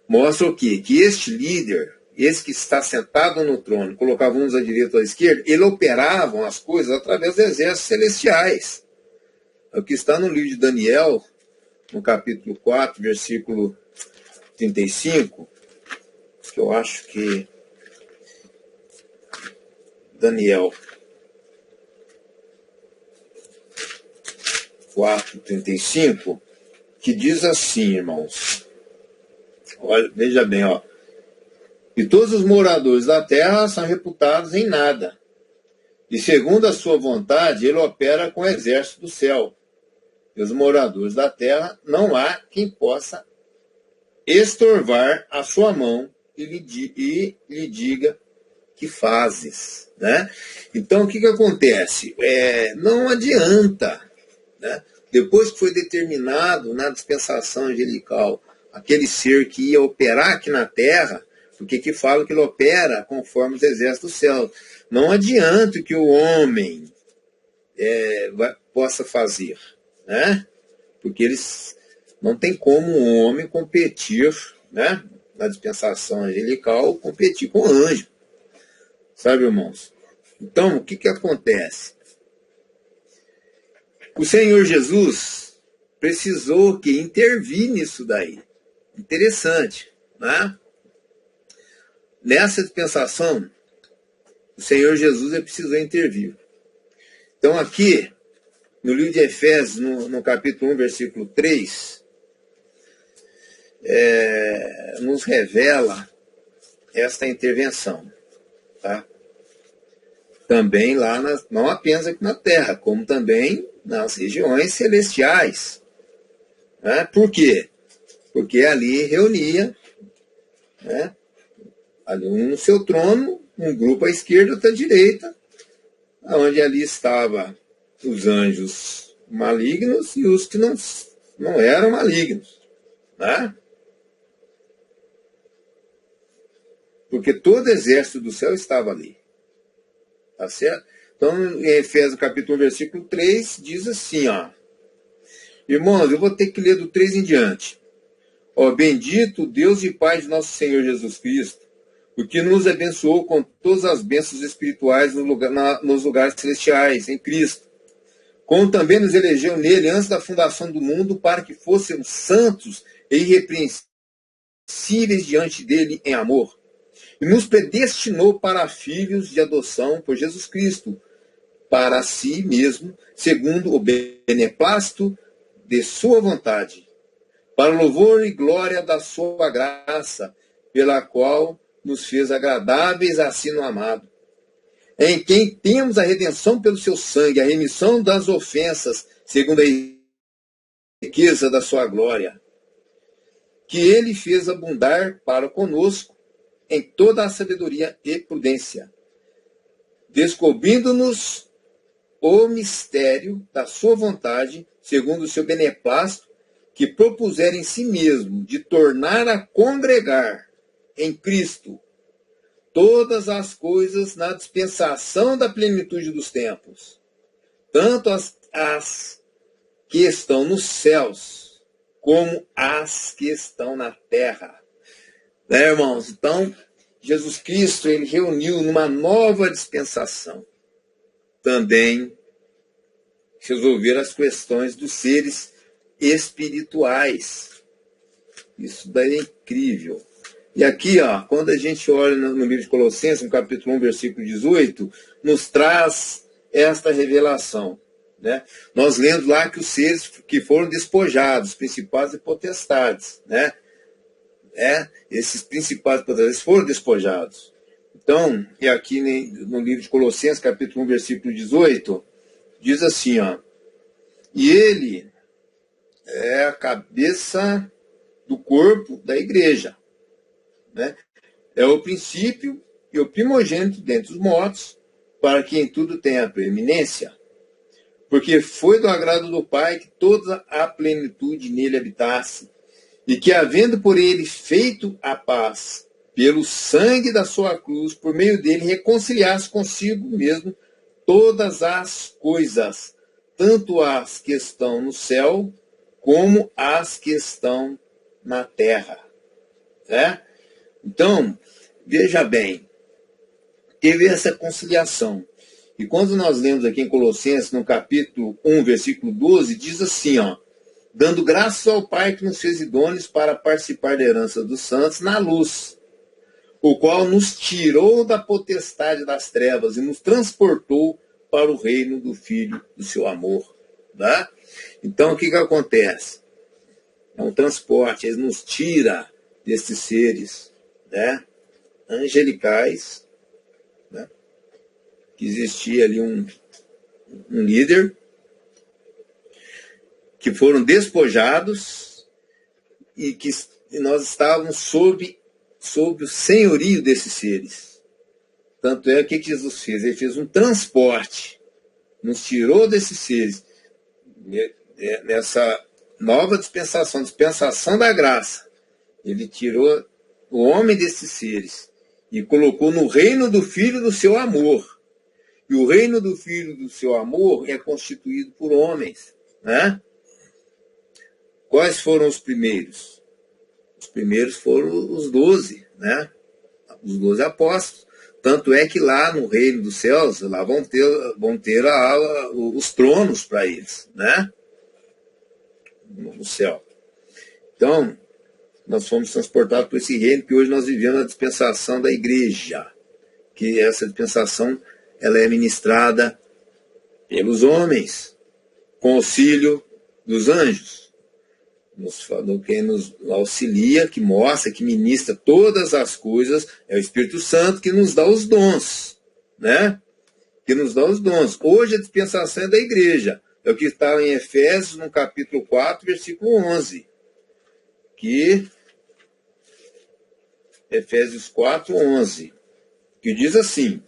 mostra o quê? Que este líder, esse que está sentado no trono, colocava uns à direita ou à esquerda, ele operavam as coisas através dos exércitos celestiais. É o que está no livro de Daniel, no capítulo 4, versículo 35, que eu acho que Daniel 4:35, que diz assim, irmãos. Olha, veja bem, ó. E todos os moradores da terra são reputados em nada. E segundo a sua vontade, ele opera com o exército do céu. E os moradores da terra, não há quem possa estorvar a sua mão e lhe diga que fazes, né? Então, o que acontece? Não adianta, né? Depois que foi determinado na dispensação angelical aquele ser que ia operar aqui na terra, porque que fala que ele opera conforme os exércitos do céu. Não adianta que o homem possa fazer, né? Porque eles não tem como um homem competir, né, na dispensação angelical, competir com anjo. Sabe, irmãos? Então, o que acontece? O Senhor Jesus precisou que intervir nisso daí. Interessante, né? Nessa dispensação, o Senhor Jesus precisou intervir. Então, aqui, no livro de Efésios, no capítulo 1, versículo 3, nos revela esta intervenção, tá? Também lá, não apenas aqui na Terra, como também nas regiões celestiais. Né? Por quê? Porque ali reunia, né, ali um no seu trono, um grupo à esquerda, outro à direita, onde ali estavam os anjos malignos e os que não eram malignos. Né? Porque todo exército do céu estava ali. Tá certo? Então, em Efésios capítulo 1, versículo 3, diz assim, ó. Irmãos, eu vou ter que ler do 3 em diante. Ó, bendito Deus e Pai de nosso Senhor Jesus Cristo, porque nos abençoou com todas as bênçãos espirituais nos lugares celestiais, em Cristo. Como também nos elegeu nele antes da fundação do mundo, para que fôssemos santos e irrepreensíveis diante dele em amor. E nos predestinou para filhos de adoção por Jesus Cristo, para si mesmo, segundo o beneplácito de sua vontade, para louvor e glória da sua graça, pela qual nos fez agradáveis assim no amado, em quem temos a redenção pelo seu sangue, a remissão das ofensas, segundo a riqueza da sua glória, que ele fez abundar para conosco em toda a sabedoria e prudência, descobrindo-nos o mistério da sua vontade, segundo o seu beneplácito, que propuser em si mesmo de tornar a congregar em Cristo todas as coisas na dispensação da plenitude dos tempos, tanto as que estão nos céus, como as que estão na terra. Né, irmãos? Então, Jesus Cristo, ele reuniu numa nova dispensação também resolver as questões dos seres espirituais. Isso daí é incrível. E aqui, ó, quando a gente olha no livro de Colossenses, no capítulo 1, versículo 18, nos traz esta revelação. Né? Nós lemos lá que os seres que foram despojados, principados e potestades, né? Esses principais potestades foram despojados. Então, e aqui no livro de Colossenses, capítulo 1, versículo 18, diz assim, ó, e ele é a cabeça do corpo da igreja, né? É o princípio e o primogênito dentre os mortos, para que em tudo tenha preeminência. Porque foi do agrado do Pai que toda a plenitude nele habitasse, e que, havendo por ele feito a paz, pelo sangue da sua cruz, por meio dele, reconciliasse consigo mesmo todas as coisas, tanto as que estão no céu, como as que estão na terra. Né? Então, veja bem, teve essa conciliação. E quando nós lemos aqui em Colossenses, no capítulo 1, versículo 12, diz assim, ó, dando graças ao Pai que nos fez idôneos para participar da herança dos santos na luz, o qual nos tirou da potestade das trevas e nos transportou para o reino do Filho do seu amor. Tá? Então, o que acontece? É um transporte, ele nos tira desses seres, né, angelicais, né, que existia ali um líder, que foram despojados e que nós estávamos sob o senhorio desses seres. Tanto é que Jesus fez? Ele fez um transporte, nos tirou desses seres, nessa nova dispensação, dispensação da graça. Ele tirou o homem desses seres e colocou no reino do Filho do seu amor. E o reino do Filho do seu amor é constituído por homens. Né? Quais foram os primeiros? Os primeiros foram os 12, né? Os 12 apóstolos. Tanto é que lá no reino dos céus, lá vão ter os tronos para eles, né? No céu. Então, nós fomos transportados por esse reino que hoje nós vivemos a dispensação da igreja. Que essa dispensação ela é ministrada pelos homens, com auxílio dos anjos. Quem nos auxilia, que mostra, que ministra todas as coisas, é o Espírito Santo que nos dá os dons, né? Que nos dá os dons. Hoje a dispensação é da igreja. É o que está em Efésios, no capítulo 4, versículo 11. Que Efésios 4, 11. Que diz assim,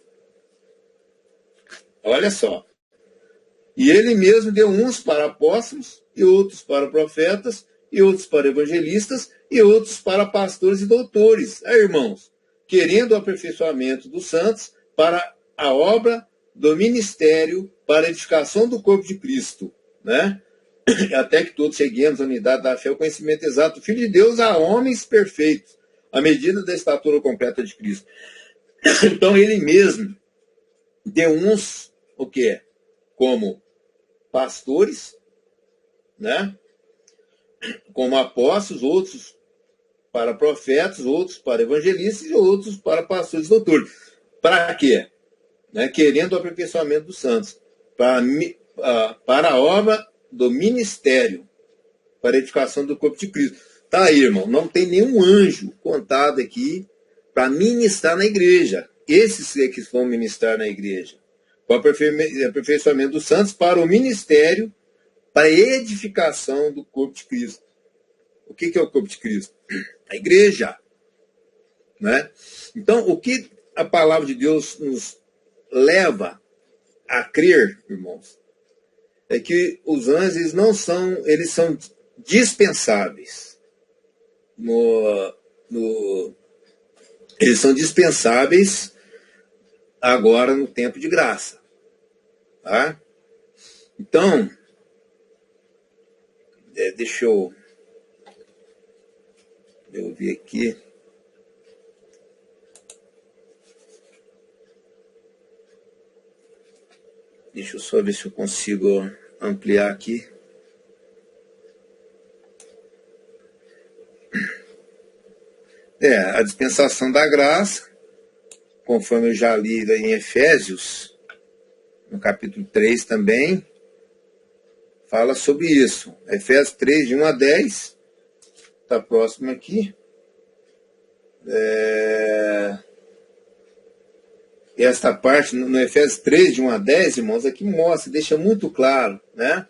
olha só. E ele mesmo deu uns para apóstolos, e outros para profetas, e outros para evangelistas, e outros para pastores e doutores. Aí, irmãos, querendo o aperfeiçoamento dos santos para a obra do ministério, para a edificação do corpo de Cristo, né? Até que todos cheguemos à unidade da fé, o conhecimento exato do Filho de Deus, a homens perfeitos, à medida da estatura completa de Cristo. Então, ele mesmo deu uns, o quê? Como pastores, né? Como apóstolos, outros para profetas, outros para evangelistas e outros para pastores e doutores. Para quê? Né? Querendo o aperfeiçoamento dos santos. Para a obra do ministério, para a edificação do corpo de Cristo. Tá aí, irmão, não tem nenhum anjo contado aqui para ministrar na igreja. Esses é que vão ministrar na igreja. Para o aperfeiçoamento dos santos, para o ministério, para a edificação do corpo de Cristo. O que é o corpo de Cristo? A igreja. Né? Então, o que a palavra de Deus nos leva a crer, irmãos, é que os anjos eles são dispensáveis. Eles são dispensáveis agora no tempo de graça. Tá? Então, deixa eu ver aqui. Deixa eu só ver se eu consigo ampliar aqui. A dispensação da graça, conforme eu já li em Efésios, no capítulo 3 também, fala sobre isso. Efésios 3, de 1 a 10, está próximo aqui. E esta parte, no Efésios 3, de 1 a 10, irmãos, aqui mostra, deixa muito claro, né?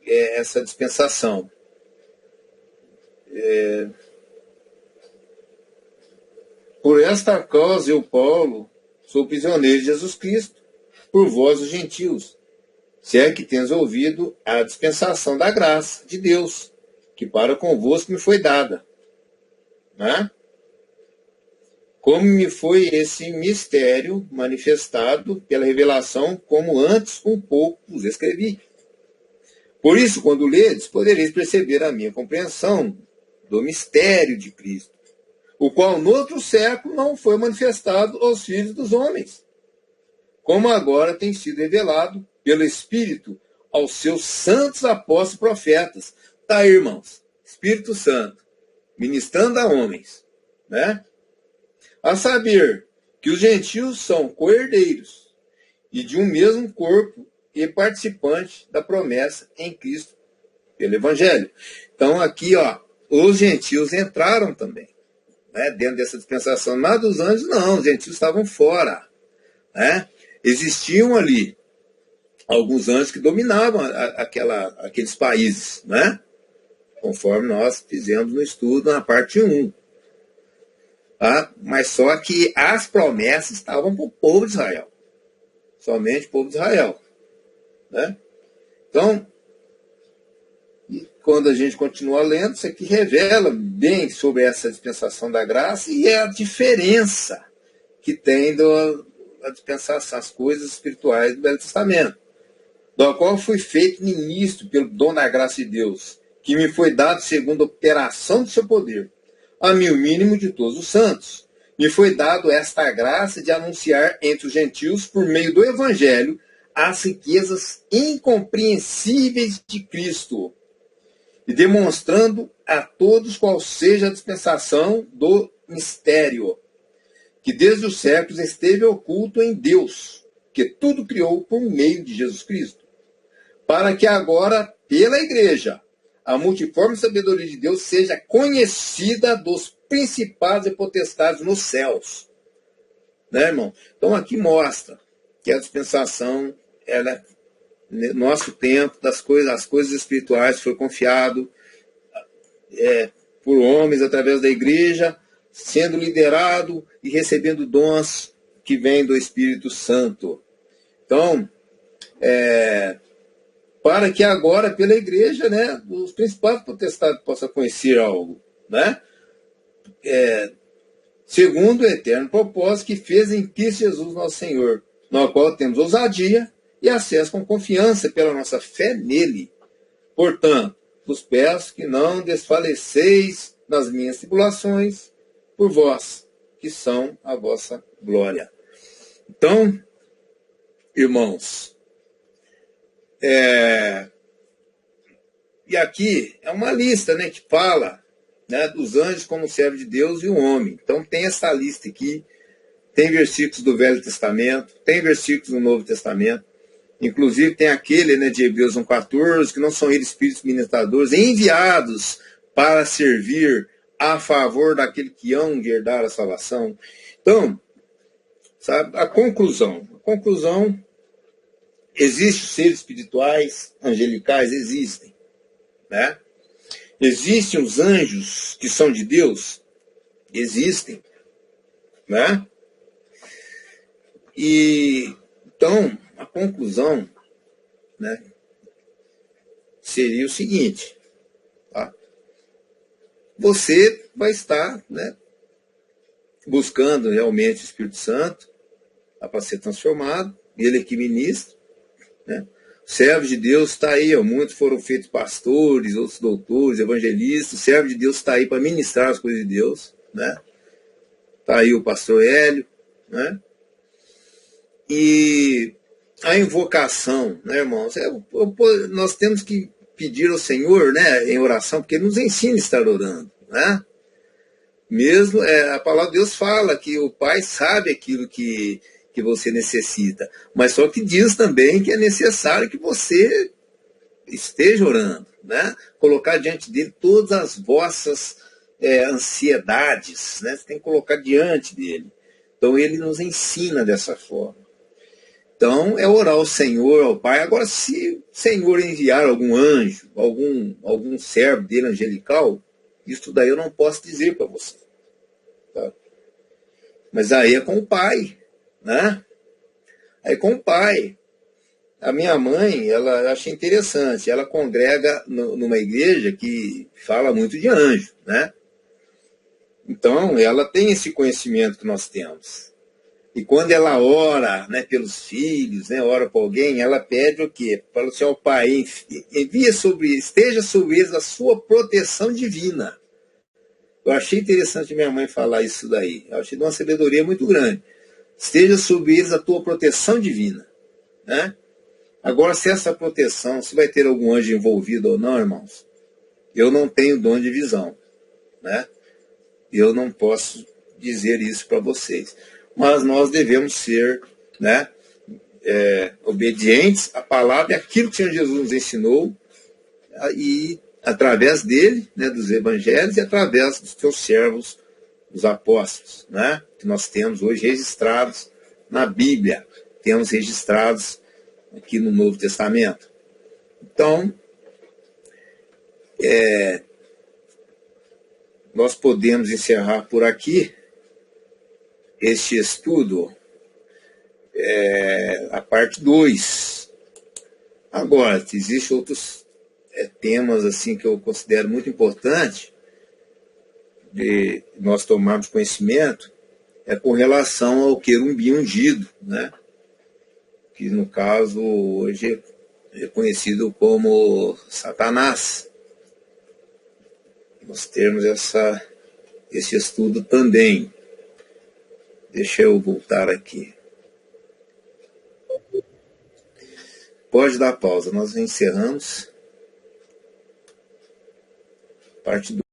Essa dispensação. Por esta causa eu, Paulo, sou prisioneiro de Jesus Cristo, por vós os gentios, se é que tens ouvido a dispensação da graça de Deus, que para convosco me foi dada. Né? Como me foi esse mistério manifestado pela revelação, como antes um pouco vos escrevi. Por isso, quando ledes, podereis perceber a minha compreensão do mistério de Cristo, o qual no outro século não foi manifestado aos filhos dos homens, como agora tem sido revelado pelo Espírito aos seus santos apóstolos e profetas. Tá aí, irmãos, Espírito Santo, ministrando a homens, né? A saber, que os gentios são co-herdeiros e de um mesmo corpo e participantes da promessa em Cristo pelo Evangelho. Então aqui, ó, os gentios entraram também, né, dentro dessa dispensação. Mas dos anjos não, os gentios estavam fora, né? Existiam ali alguns anjos que dominavam aqueles países, né? Conforme nós fizemos no estudo na parte 1. Tá? Mas só que as promessas estavam para o povo de Israel. Somente o povo de Israel. Né? Então, quando a gente continua lendo, isso aqui revela bem sobre essa dispensação da graça e a diferença que tem da dispensação, as coisas espirituais do Velho Testamento, do qual fui feito ministro pelo dom da graça de Deus, que me foi dado segundo a operação do seu poder, a mim o mínimo de todos os santos. Me foi dado esta graça de anunciar entre os gentios, por meio do Evangelho, as riquezas incompreensíveis de Cristo, e demonstrando a todos qual seja a dispensação do mistério, que desde os séculos esteve oculto em Deus, que tudo criou por meio de Jesus Cristo, para que agora, pela Igreja, a multiforme sabedoria de Deus seja conhecida dos principados e potestades nos céus. Né, irmão? Então aqui mostra que a dispensação, ela, no nosso tempo, as coisas espirituais foi confiado por homens através da igreja, sendo liderado e recebendo dons que vêm do Espírito Santo. Então, para que agora, pela igreja, né, os principais potestades possam conhecer algo, né? Segundo o eterno propósito que fez em Cristo Jesus nosso Senhor, no qual temos ousadia e acesso com confiança pela nossa fé nele. Portanto, vos peço que não desfaleceis nas minhas tribulações por vós, que são a vossa glória. Então, irmãos, e aqui é uma lista, né, que fala, né, dos anjos como servo de Deus e o homem. Então tem essa lista aqui, tem versículos do Velho Testamento, tem versículos do Novo Testamento, inclusive tem aquele, né, de Hebreus 1,14, que não são eles espíritos ministradores, enviados para servir a favor daquele que hão de herdar a salvação. Então, sabe, a conclusão, existem seres espirituais, angelicais, existem, né? Existem os anjos que são de Deus? Existem, né? E então a conclusão, né, seria o seguinte, tá? Você vai estar, né, buscando realmente o Espírito Santo, tá, para ser transformado, ele que ministra, né? Servos de Deus está aí, ó, muitos foram feitos pastores, outros doutores, evangelistas. O servo de Deus está aí para ministrar as coisas de Deus, né? Está aí o pastor Hélio, né? E a invocação, né, irmãos? Nós temos que pedir ao Senhor, né, em oração, porque Ele nos ensina a estar orando, né? Mesmo, a palavra de Deus fala que o Pai sabe aquilo que você necessita, mas só que diz também que é necessário que você esteja orando, né? Colocar diante dele todas as vossas ansiedades, né? Você tem que colocar diante dele. Então ele nos ensina dessa forma. Então é orar ao Senhor, ao Pai. Agora, se o Senhor enviar algum anjo, algum servo dele angelical, isso daí eu não posso dizer para você, tá? Mas aí é com o pai, né? Aí com o pai. A minha mãe, ela, eu achei interessante, ela congrega numa igreja que fala muito de anjo, né? Então, ela tem esse conhecimento que nós temos. E quando ela ora, né, pelos filhos, né, ora para alguém, ela pede o quê? Fala assim, ó Pai, envia esteja sobre eles a sua proteção divina. Eu achei interessante minha mãe falar isso daí. Eu achei de uma sabedoria muito grande. Esteja sobre eles a tua proteção divina, né? Agora, se essa proteção, se vai ter algum anjo envolvido ou não, irmãos, eu não tenho dom de visão, né? Eu não posso dizer isso para vocês. Mas nós devemos ser, né, obedientes à palavra e àquilo que o Senhor Jesus nos ensinou, e através dele, né, dos evangelhos, e através dos teus servos, os apóstolos, né, que nós temos hoje registrados na Bíblia, temos registrados aqui no Novo Testamento. Então, nós podemos encerrar por aqui este estudo, a parte 2. Agora, existem outros temas assim que eu considero muito importante de nós tomarmos conhecimento, com relação ao querubim ungido, né? Que no caso hoje é conhecido como Satanás. Nós temos esse estudo também. Deixa eu voltar aqui. Pode dar pausa, nós encerramos parte 2.